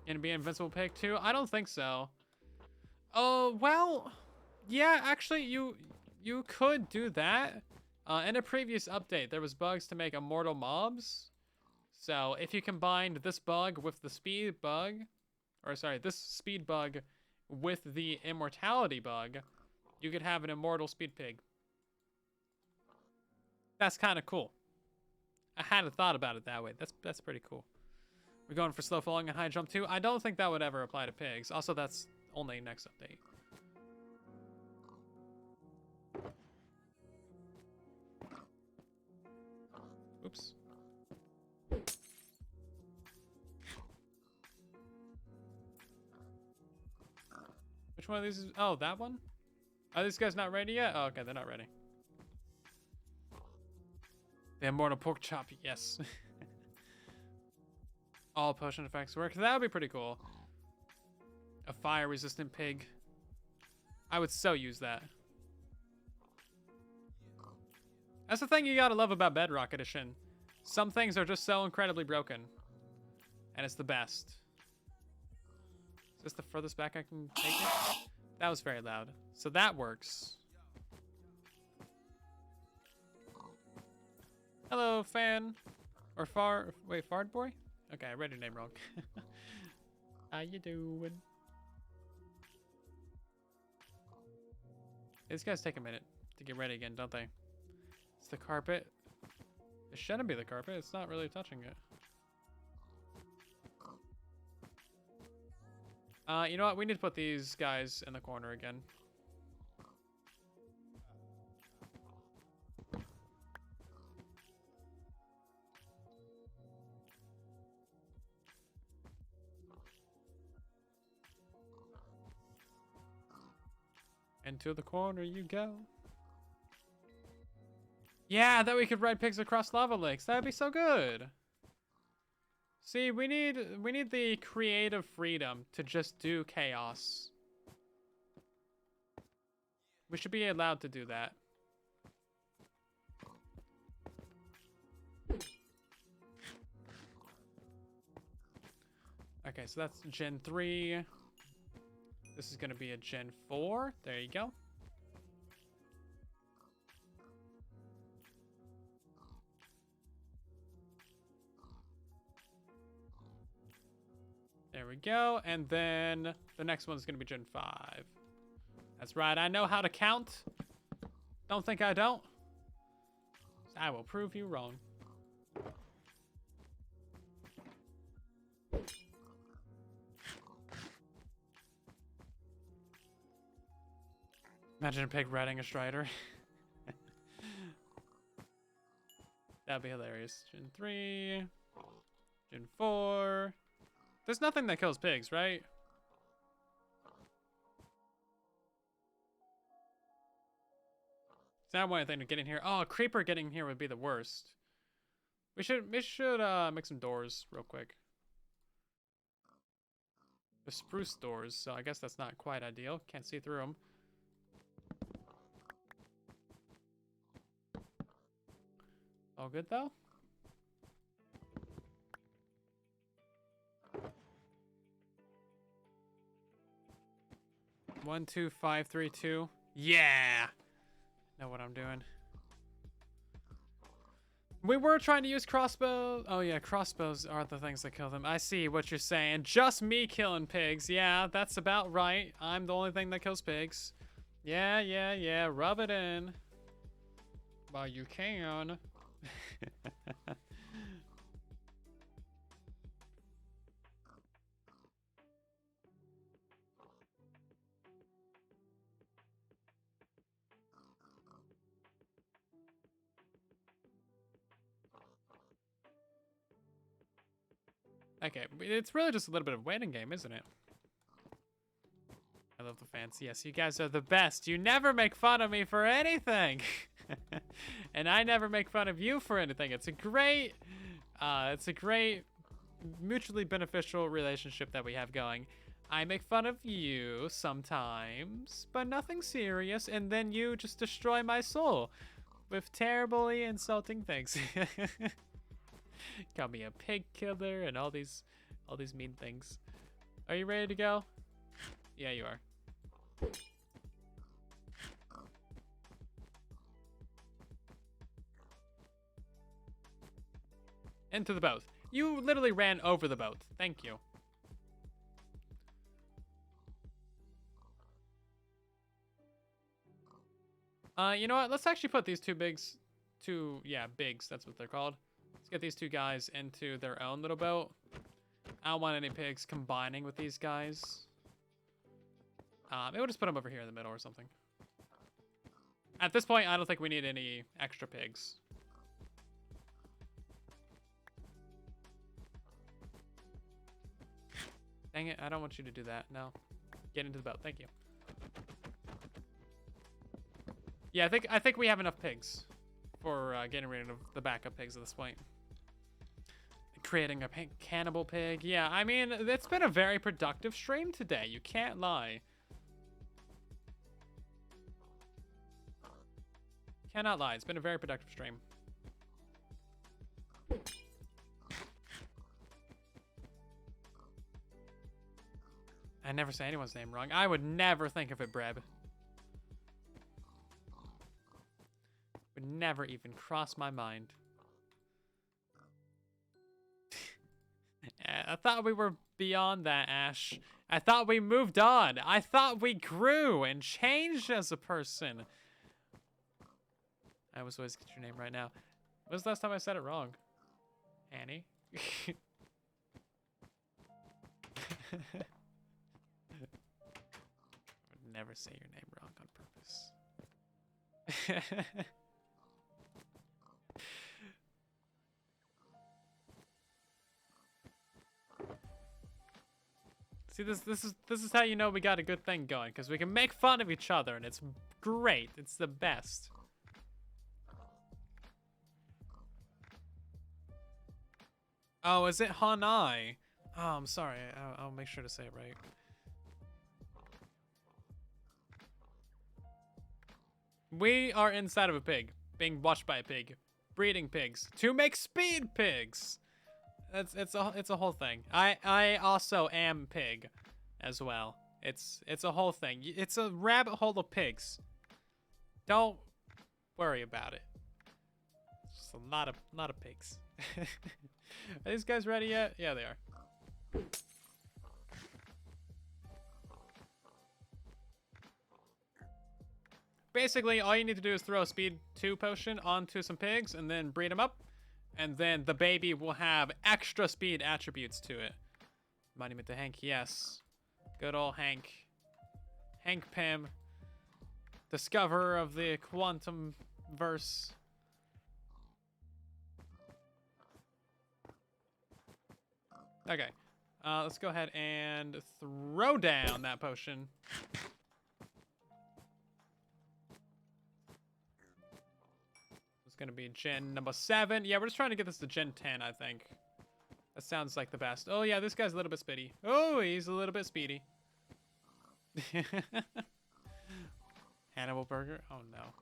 Gonna be an invincible pig, too? I don't think so. Oh, well... Yeah, actually, you could do that. In a previous update, there was bugs to make immortal mobs. So if you combined this bug with the speed bug, or sorry, this speed bug with the immortality bug, you could have an immortal speed pig. That's kind of cool. I hadn't thought about it that way. That's pretty cool. We're going for slow falling and high jump too. I don't think that would ever apply to pigs. Also, that's only next update. Oops. Which one of these is... Oh, that one? Are these guys not ready yet? Oh, okay, they're not ready. The immortal pork chop, yes. All potion effects work. That would be pretty cool. A fire-resistant pig. I would so use that. That's the thing you gotta love about Bedrock Edition. Some things are just so incredibly broken. And it's the best. Is this the furthest back I can take it? That was very loud. So that works. Hello, fan. Or Fard boy? Okay, I read your name wrong. How you doing? These guys take a minute to get ready again, don't they? It's the carpet. It shouldn't be the carpet. It's not really touching it. You know what? We need to put these guys in the corner again. Into the corner you go. Yeah, that we could ride pigs across lava lakes. That'd be so good. See, we need the creative freedom to just do chaos. We should be allowed to do that. Okay, so that's Gen 3. This is gonna be a Gen 4. There you go. There we go. And then the next one's gonna be Gen 5. That's right, I know how to count. Don't think I don't. I will prove you wrong. Imagine a pig riding a strider. That'd be hilarious. Gen 3. Gen 4. There's nothing that kills pigs, right? Is that one thing to get in here? Oh, a creeper getting in here would be the worst. We should make some doors real quick. The spruce doors, so I guess that's not quite ideal. Can't see through them. All good though? One, two, 5, 3, 2. Yeah! Know what I'm doing. We were trying to use crossbows. Oh yeah, crossbows are the things that kill them. I see what you're saying. Just me killing pigs. Yeah, that's about right. I'm the only thing that kills pigs. Yeah, yeah, yeah. Rub it in. While you can. Okay, it's really just a little bit of a waiting game, isn't it? I love the fans. Yes, you guys are the best. You never make fun of me for anything. And I never make fun of you for anything. It's a great mutually beneficial relationship that we have going. I make fun of you sometimes, but nothing serious, and then you just destroy my soul with terribly insulting things. Call me a pig killer and all these mean things. Are you ready to go? Yeah, you are. Into the boat. You literally ran over the boat. Thank you. You know what? Let's actually put these bigs, that's what they're called. Let's get these two guys into their own little boat. I don't want any pigs combining with these guys. Maybe we'll just put them over here in the middle or something. At this point, I don't think we need any extra pigs. Dang it, I don't want you to do that. No. Get into the boat. Thank you. Yeah, I think we have enough pigs for getting rid of the backup pigs at this point. Creating a cannibal pig. Yeah, I mean, it's been a very productive stream today. You can't lie. Cannot lie. It's been a very productive stream. I never say anyone's name wrong. I would never think of it, Breb. Would never even cross my mind. I thought we were beyond that, Ash. I thought we moved on. I thought we grew and changed as a person. I always get your name right now. When was the last time I said it wrong? Annie? Never say your name wrong on purpose. See, this is how you know we got a good thing going, because we can make fun of each other, and it's great. It's the best. Oh, is it Hanai? Oh, I'm sorry. I'll make sure to say it right. We are inside of a pig, being watched by a pig, breeding pigs to make speed pigs. It's a whole thing. I also am pig, as well. It's a whole thing. It's a rabbit hole of pigs. Don't worry about it. It's just a lot of pigs. Are these guys ready yet? Yeah, they are. Basically, all you need to do is throw a speed 2 potion onto some pigs and then breed them up. And then the baby will have extra speed attributes to it. Monument to Hank, yes. Good old Hank. Hank Pym. Discoverer of the quantum verse. Okay. Let's go ahead and throw down that potion. It's gonna be gen number 7. Yeah, we're just trying to get this to gen 10, I think. That sounds like the best. Oh yeah, this guy's a little bit speedy. Oh, he's a little bit speedy. Hannibal Burger? Oh no.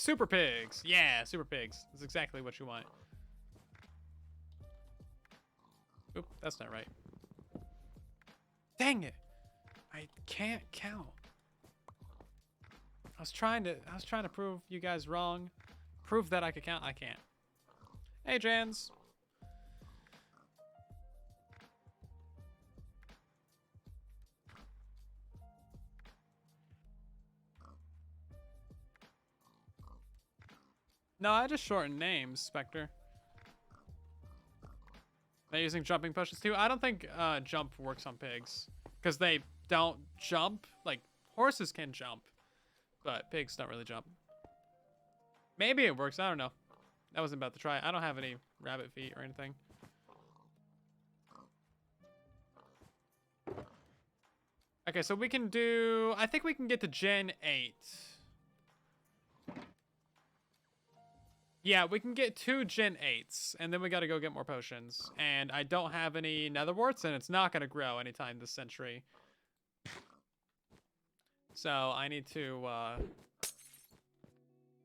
Super pigs. Yeah, super pigs. That's exactly what you want. Oop, that's not right. Dang it. I can't count. I was trying to prove you guys wrong. Prove that I could count. I can't. Hey, Jans. No, I just shortened names, Spectre. They're using jumping pushes too. I don't think jump works on pigs because they don't jump. Like horses can jump, but pigs don't really jump. Maybe it works. I don't know. I wasn't about to try. I don't have any rabbit feet or anything. Okay, so we can do... I think we can get to Gen 8. Yeah, we can get 2 Gen 8s, and then we gotta go get more potions. And I don't have any nether warts, and it's not gonna grow anytime this century. So I need to...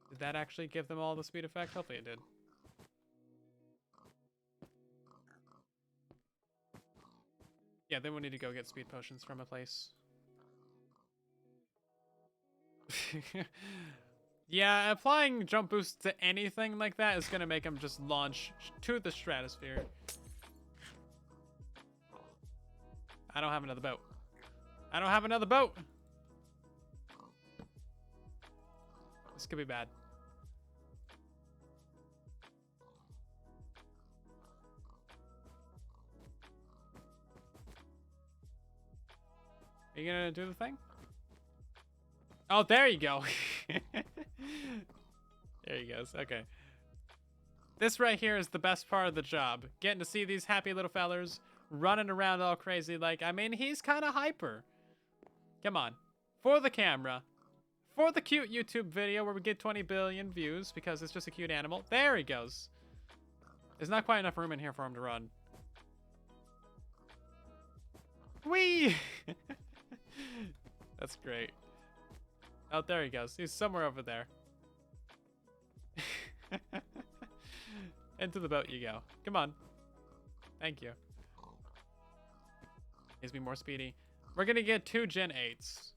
Did that actually give them all the speed effect? Hopefully it did. Yeah, then we need to go get speed potions from a place. Yeah, applying jump boost to anything like that is going to make them just launch to the stratosphere. I don't have another boat. I don't have another boat! This could be bad. Are you gonna do the thing? Oh, there you go. There he goes. Okay. This right here is the best part of the job. Getting to see these happy little fellers running around all crazy. Like, I mean, he's kind of hyper. Come on. For the camera. For the cute YouTube video where we get 20 billion views because it's just a cute animal. There he goes. There's not quite enough room in here for him to run. Whee! That's great. Oh, there he goes. He's somewhere over there. Into the boat you go. Come on. Thank you. Needs to be more speedy. We're gonna get 2 Gen 8s.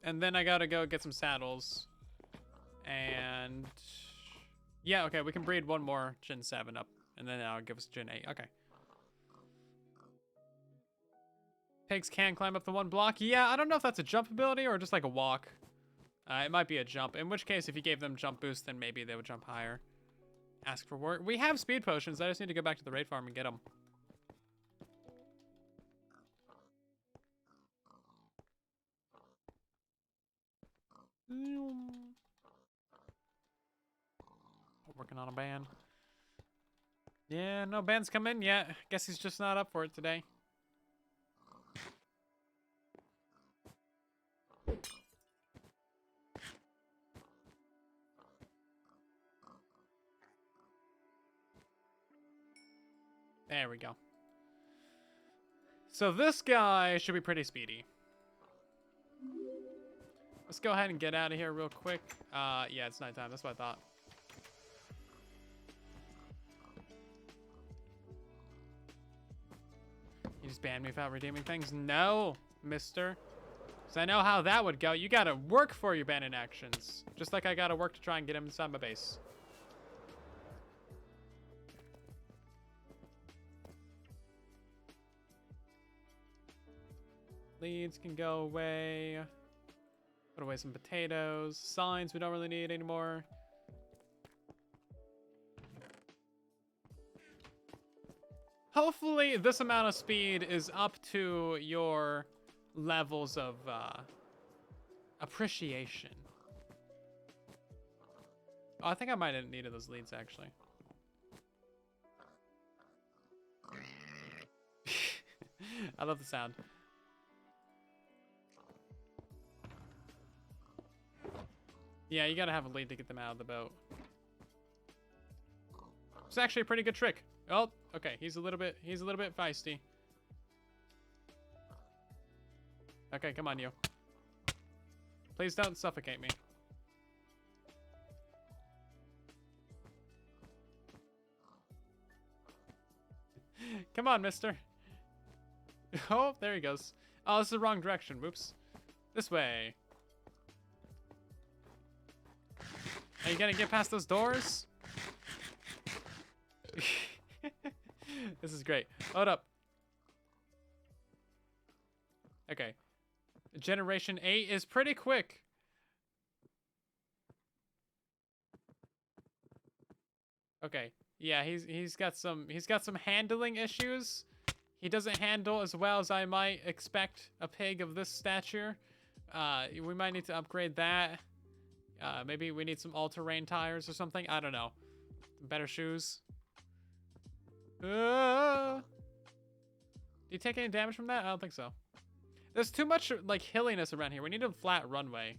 And then I gotta go get some saddles. And... yeah, okay, we can breed one more Gen 7 up. And then that'll give us Gen 8. Okay. Pigs can climb up the 1 block. Yeah, I don't know if that's a jump ability or just like a walk. It might be a jump. In which case, if you gave them jump boost, then maybe they would jump higher. Ask for work. We have speed potions. I just need to go back to the raid farm and get them. Working on a ban. Yeah, no ban's come in yet. Guess he's just not up for it today. There we go. So this guy should be pretty speedy. Let's go ahead and get out of here real quick. Yeah, it's nighttime. That's what I thought. You just banned me without redeeming things? No, mister. Because I know how that would go. You gotta work for your banning actions. Just like I gotta work to try and get him inside my base. Leads can go away. Put away some potatoes. Signs we don't really need anymore. Hopefully this amount of speed is up to your levels of appreciation. Oh, I think I might have needed those leads actually. I love the sound. Yeah, you gotta have a lead to get them out of the boat. It's actually a pretty good trick. Oh, Okay, he's a little bit feisty. Okay, come on, you. Please don't suffocate me. Come on, mister. Oh, there he goes. Oh, this is the wrong direction. Whoops. This way. Are you gonna get past those doors? This is great. Hold up. Okay. Generation 8 is pretty quick. Okay. Yeah, he's got some handling issues. He doesn't handle as well as I might expect a pig of this stature. We might need to upgrade that. Maybe we need some all-terrain tires or something. I don't know. Better shoes. Do you take any damage from that? I don't think so. There's too much like hilliness around here. We need a flat runway.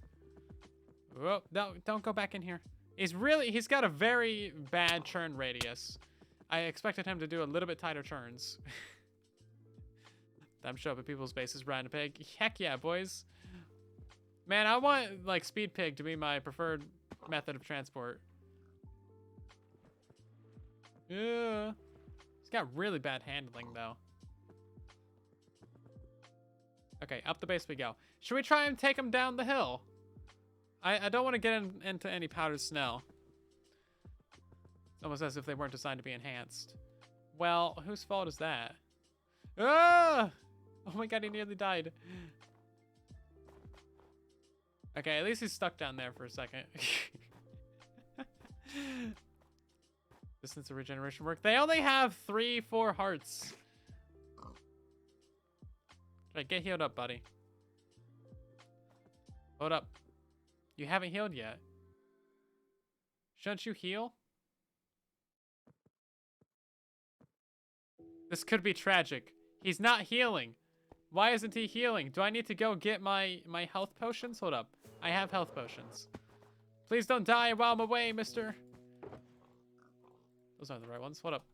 Oh, no, don't go back in here. He's got a very bad turn radius. I expected him to do a little bit tighter turns. I'm showing up at people's bases riding a pig. Heck yeah, boys. Man, I want like speed pig to be my preferred method of transport. Yeah. He's got really bad handling though. Okay, up the base we go. Should we try and take him down the hill? I don't want to get into any powdered snow. It's almost as if they weren't designed to be enhanced. Well, whose fault is that? Ah! Oh my god, he nearly died. Okay, at least he's stuck down there for a second. Distance of regeneration work. They only have 3-4 hearts. Right, get healed up, buddy. Hold up. You haven't healed yet. Shouldn't you heal? This could be tragic. He's not healing. Why isn't he healing? Do I need to go get my health potions? Hold up. I have health potions. Please don't die while I'm away, mister. Those aren't the right ones. Hold up.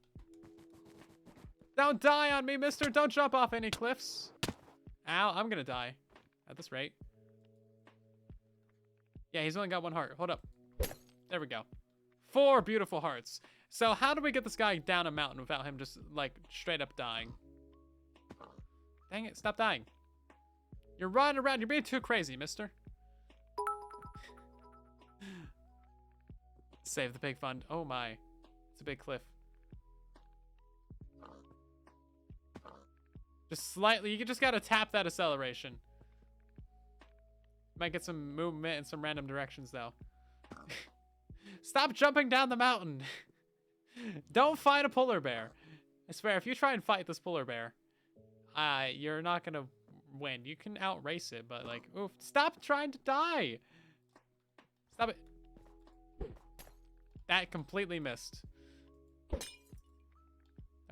Don't die on me, mister. Don't jump off any cliffs. Ow, I'm gonna die at this rate. Yeah, he's only got 1 heart. Hold up. There we go. 4 beautiful hearts. So how do we get this guy down a mountain without him just, like, straight up dying? Dang it, stop dying. You're running around. You're being too crazy, mister. Save the pig fund. Oh, my. It's a big cliff. Just slightly. You just got to tap that acceleration. Might get some movement in some random directions, though. Stop jumping down the mountain. Don't fight a polar bear. I swear, if you try and fight this polar bear, you're not going to win. You can outrace it, but, like, oof. Stop trying to die. Stop it. That completely missed.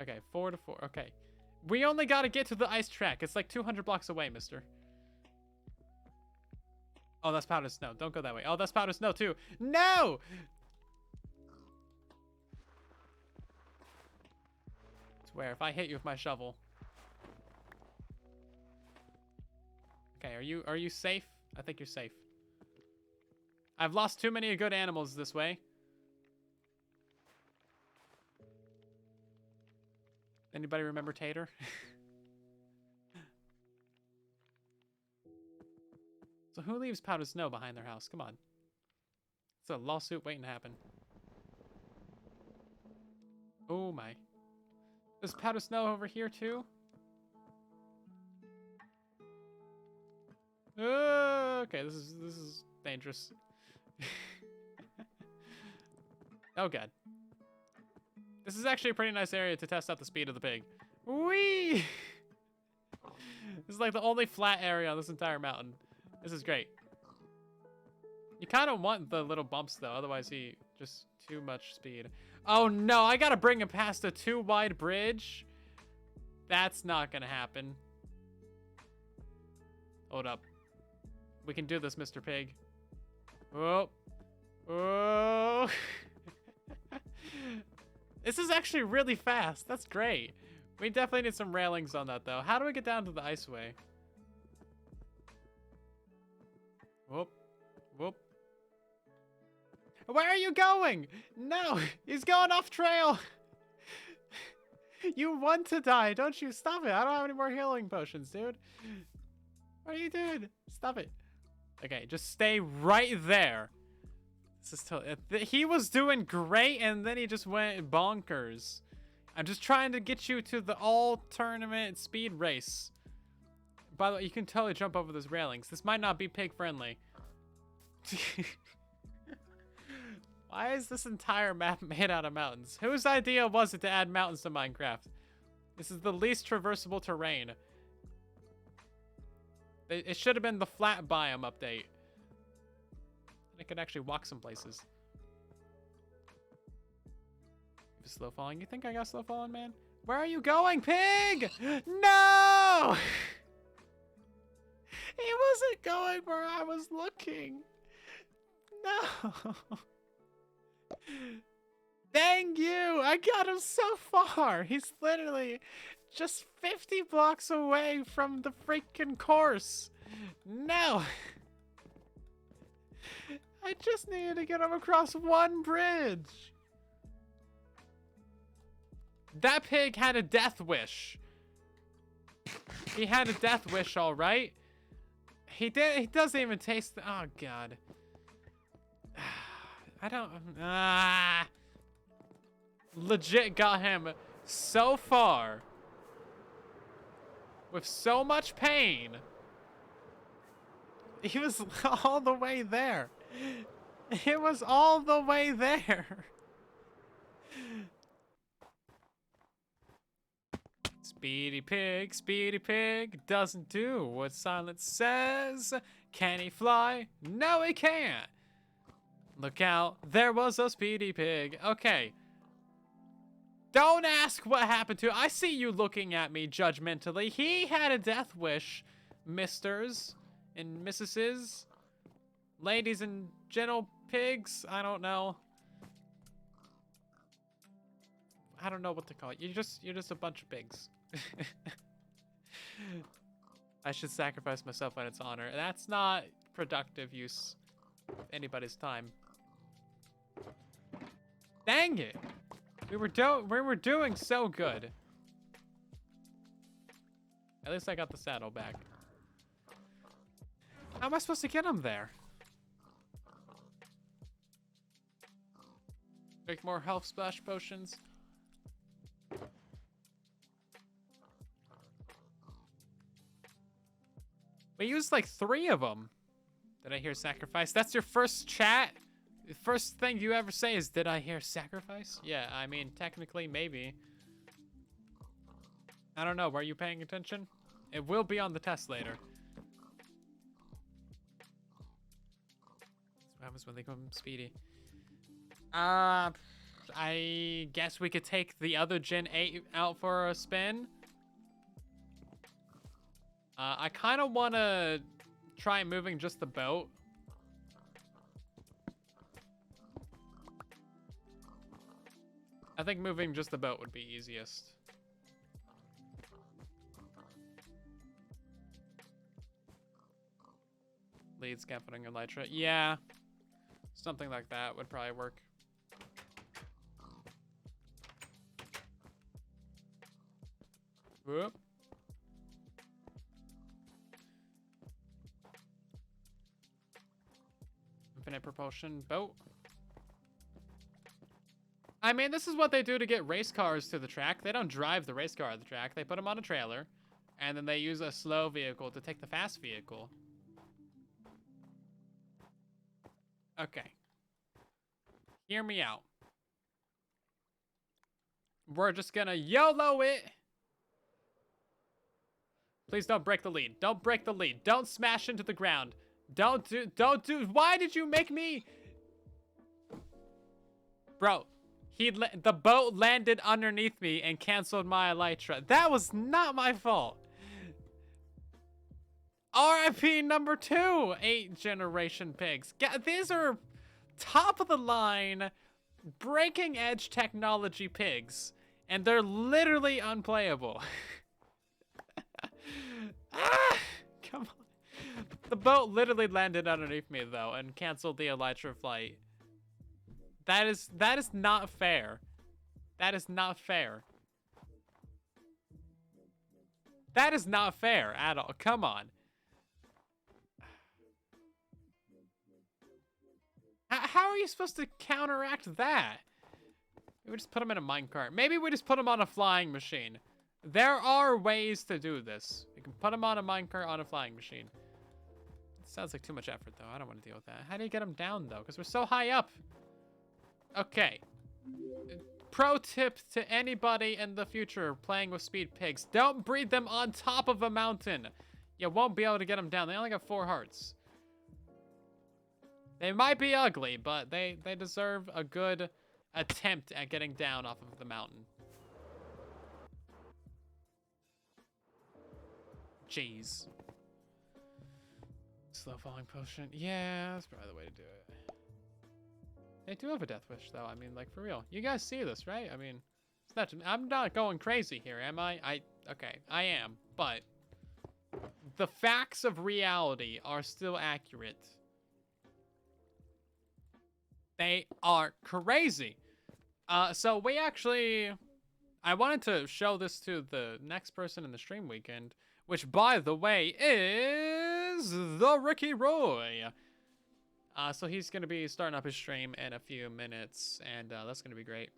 Okay, 4 to 4. Okay. We only got to get to the ice track. It's like 200 blocks away, mister. Oh, that's powdered snow. Don't go that way. Oh, that's powdered snow, too. No! I swear, if I hit you with my shovel. Okay, are you safe? I think you're safe. I've lost too many good animals this way. Anybody remember Tater? So who leaves powdered snow behind their house? Come on. It's a lawsuit waiting to happen. Oh my. There's powdered snow over here too? Okay, this is dangerous. Oh god. This is actually a pretty nice area to test out the speed of the pig. Whee! This is like the only flat area on this entire mountain. This is great. You kind of want the little bumps though, otherwise he just too much speed. Oh no, I gotta bring him past a too wide bridge. That's not gonna happen. Hold up. We can do this, Mr. Pig. Oh. Oh. This is actually really fast. That's great. We definitely need some railings on that, though. How do we get down to the iceway? Whoop. Whoop. Where are you going? No, he's going off trail. You want to die, don't you? Stop it. I don't have any more healing potions, dude. What are you doing? Stop it. Okay, just stay right there. This is he was doing great, and then he just went bonkers. I'm just trying to get you to the all-tournament speed race. By the way, you can totally jump over those railings. This might not be pig-friendly. Why is this entire map made out of mountains? Whose idea was it to add mountains to Minecraft? This is the least traversable terrain. It should have been the flat biome update. I could actually walk some places. Slow falling. You think I got slow falling, man? Where are you going, pig? No! He wasn't going where I was looking. No. Dang you! I got him so far. He's literally just 50 blocks away from the freaking course. No. I just needed to get him across one bridge. That pig had a death wish. He had a death wish, all right. He doesn't even taste. Oh God. I don't. Legit got him so far with so much pain. He was all the way there. It was all the way there. Speedy pig doesn't do what silence says. Can he fly? No, he can't. Look out, there was a speedy pig. Okay. Don't ask what happened to. I see you looking at me judgmentally. He had a death wish, misters and missuses, ladies and gentle pigs. I don't know. I don't know what to call it. You're just a bunch of pigs. I should sacrifice myself when it's honor. That's not productive use of anybody's time. Dang it! We were doing so good. At least I got the saddle back. How am I supposed to get him there? Make more health splash potions. We used like 3 of them. Did I hear sacrifice? That's your first chat? The first thing you ever say is, did I hear sacrifice? Yeah, I mean, technically, maybe. I don't know. Were you paying attention? It will be on the test later. What happens when they come speedy? I guess we could take the other Gen 8 out for a spin. I kind of want to try moving just the boat. I think moving just the boat would be easiest. Lead scaffolding elytra. Yeah. Something like that would probably work. Whoop. Infinite propulsion boat. I mean, this is what they do to get race cars to the track. They don't drive the race car to the track. They put them on a trailer, and then they use a slow vehicle to take the fast vehicle. Okay. Hear me out. We're just gonna YOLO it. Please don't break the lead. Don't break the lead. Don't smash into the ground. Don't do. Why did you make me? Bro, the boat landed underneath me and canceled my elytra. That was not my fault. RIP number 2, 8th generation pigs. These are top of the line, breaking edge technology pigs, and they're literally unplayable. Ah, come on. The boat literally landed underneath me though and canceled the elytra flight. That is not fair. That is not fair. That is not fair at all. Come on. How are you supposed to counteract that? Maybe we just put them in a minecart. Maybe we just put them on a flying machine. There are ways to do this. We can put them on a minecart on a flying machine. It sounds like too much effort, though. I don't want to deal with that. How do you get them down, though? Because we're so high up. Okay. Pro tip to anybody in the future playing with speed pigs. Don't breed them on top of a mountain. You won't be able to get them down. They only got 4 hearts. They might be ugly, but they deserve a good attempt at getting down off of the mountain. Jeez. Slow falling potion. Yeah, that's probably the way to do it. They do have a death wish, though. I mean, like, for real. You guys see this, right? I mean, it's not. I'm not going crazy here, am I? Okay, I am. But the facts of reality are still accurate. They are crazy. So we actually... I wanted to show this to the next person in the stream weekend, which, by the way, is the Ricky Roy. So he's going to be starting up his stream in a few minutes, and that's going to be great.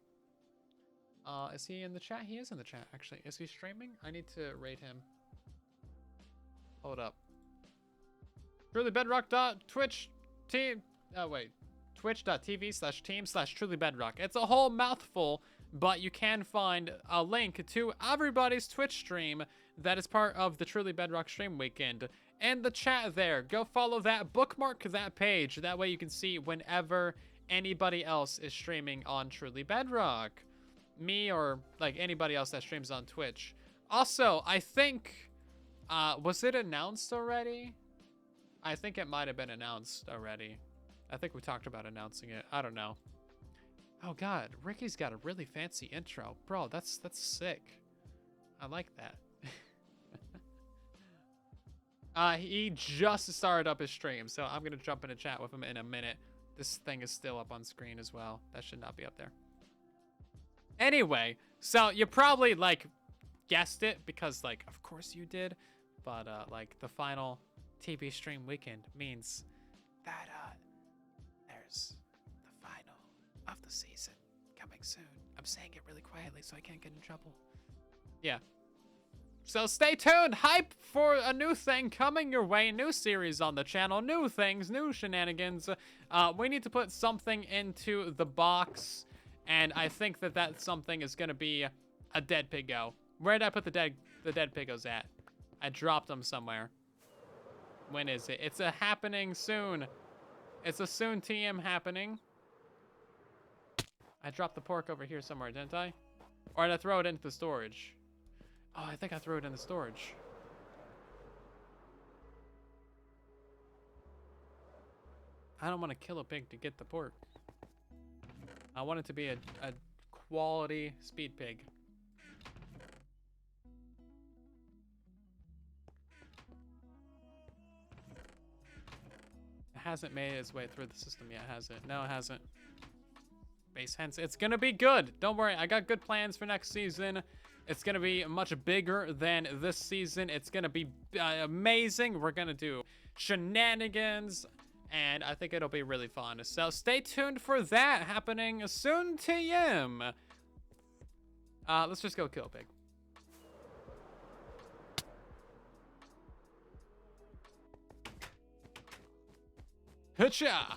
Is he in the chat? He is in the chat, actually. Is he streaming? I need to rate him. Hold up. TrulyBedrock.twitch team... Oh, wait. Twitch.tv/team/TrulyBedrock. It's a whole mouthful, but you can find a link to everybody's Twitch stream that is part of the Truly Bedrock stream weekend in the chat there. Go follow that, bookmark that page. That way you can see whenever anybody else is streaming on Truly Bedrock. Me or like anybody else that streams on Twitch. Also, I think, was it announced already? I think it might have been announced already. I think we talked about announcing it. I don't know. Oh God, Ricky's got a really fancy intro. Bro, that's sick. I like that. He just started up his stream, so I'm gonna jump in a chat with him in a minute. This thing is still up on screen as well. That should not be up there. Anyway, so you probably like guessed it because like of course you did, but like the final TV stream weekend means that there's the final of the season coming soon. I'm saying it really quietly so I can't get in trouble. Yeah. So stay tuned. Hype for a new thing coming your way. New series on the channel. New things. New shenanigans. We need to put something into the box. And I think that something is going to be a dead piggo. Where did I put the dead piggos at? I dropped them somewhere. When is it? It's a happening soon. It's a soon TM happening. I dropped the pork over here somewhere, didn't I? Or did I throw it into the storage? Oh, I think I threw it in the storage. I don't want to kill a pig to get the pork. I want it to be a quality speed pig. It hasn't made its way through the system yet, has it? No, it hasn't. Base hence, it's gonna be good. Don't worry, I got good plans for next season. It's gonna be much bigger than this season. It's gonna be amazing. We're gonna do shenanigans, and I think it'll be really fun. So stay tuned for that happening soon TM. Let's just go kill a pig. Hitcha!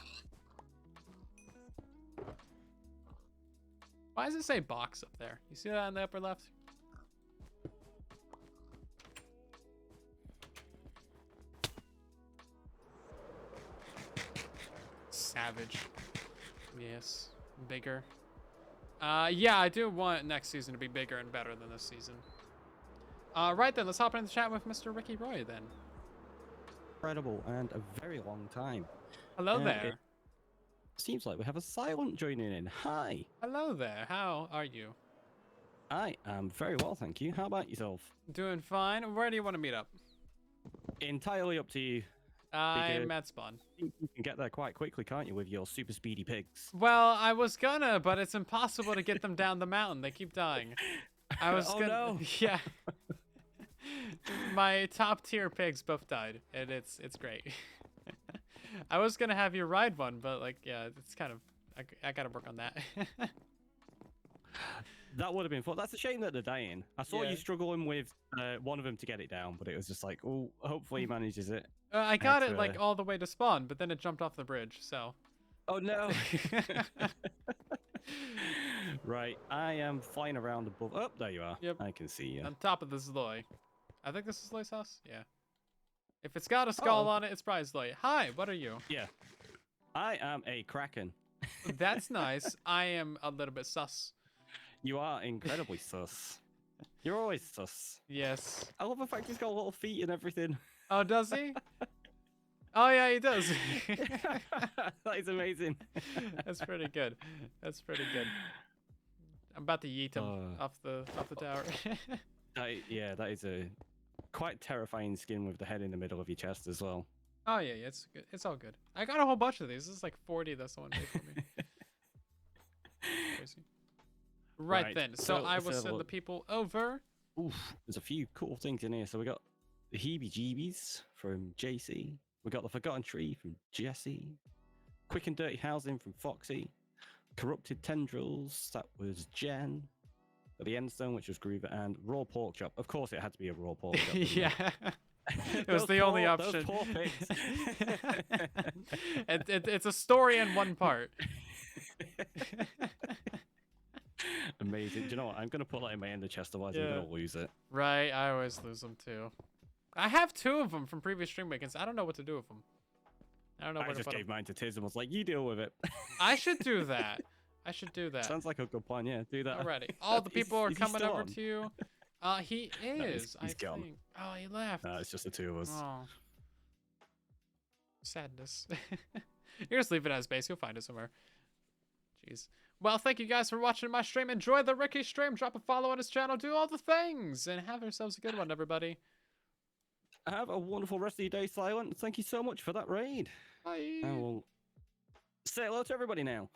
Why does it say box up there? You see that on the upper left? Savage. Yes. Bigger. Yeah, I do want next season to be bigger and better than this season. Right then, let's hop into the chat with Mr. Ricky Roy then. Incredible and a very long time. Hello there. Seems like we have a silent joining in. Hi. Hello there. How are you? I am very well, thank you. How about yourself? Doing fine. Where do you want to meet up? Entirely up to you. I'm at spawn. You can get there quite quickly, can't you, with your super speedy pigs? Well, I was gonna, but it's impossible to get them down the mountain. They keep dying. I was Oh, gonna. no. Yeah. My top tier pigs both died, and it's great. I was gonna have you ride one, but like, yeah, it's kind of. I gotta work on that. That would have been fun. That's a shame that they're dying. I saw Yeah. you struggling with one of them to get it down, but it was just like, oh, hopefully he manages it. I got it That's, like all the way to spawn, but then it jumped off the bridge. So. Oh no! Right, I am flying around above. Oh, there you are. Yep. I can see you. On top of the Zloy. I think this is Zloy's house. Yeah. If it's got a skull on it, it's probably Zloy. Hi, what are you? Yeah. I am a kraken. That's nice. I am a little bit sus. You are incredibly sus. You're always sus. Yes. I love the fact he's got little feet and everything. Oh, does he? Oh yeah, he does. That is amazing. That's pretty good. That's pretty good. I'm about to yeet him off the tower. Yeah, that is a quite terrifying skin with the head in the middle of your chest as well. Oh yeah, it's good. It's all good. I got a whole bunch of these. This is like 40 that someone made for me. Crazy. Right then. So I will send the people over. Oof, there's a few cool things in here. So we got the heebie-jeebies from JC. We got the Forgotten Tree from Jesse. Quick and Dirty Housing from Foxy. Corrupted Tendrils, that was Jen. The Endstone, which was Groover, and Raw Pork Chop. Of course, it had to be a Raw Pork Chop. Yeah. It was the only option. Those poor pigs. It's a story in one part. Amazing. Do you know what? I'm going to put that in my ender chest, otherwise I'm going to lose it. Right, I always lose them too. I have 2 of them from previous stream weekends. I don't know what to do with them. I don't know where I to just put gave them. mine to Tiz and was like, you deal with it. I should do that. I should do that. Sounds like a good plan, yeah. Do that. Alrighty. All the people are is he coming still over on? to you. He is, he's I gone. think. Oh, he left. No, it's just the 2 of us. Oh. Sadness. You're just leave it as base. You'll find it somewhere. Jeez. Well, thank you guys for watching my stream. Enjoy the Ricky stream. Drop a follow on his channel. Do all the things. And have yourselves a good one, everybody. Have a wonderful rest of your day, Silent. Thank you so much for that raid. Bye. I will say hello to everybody now.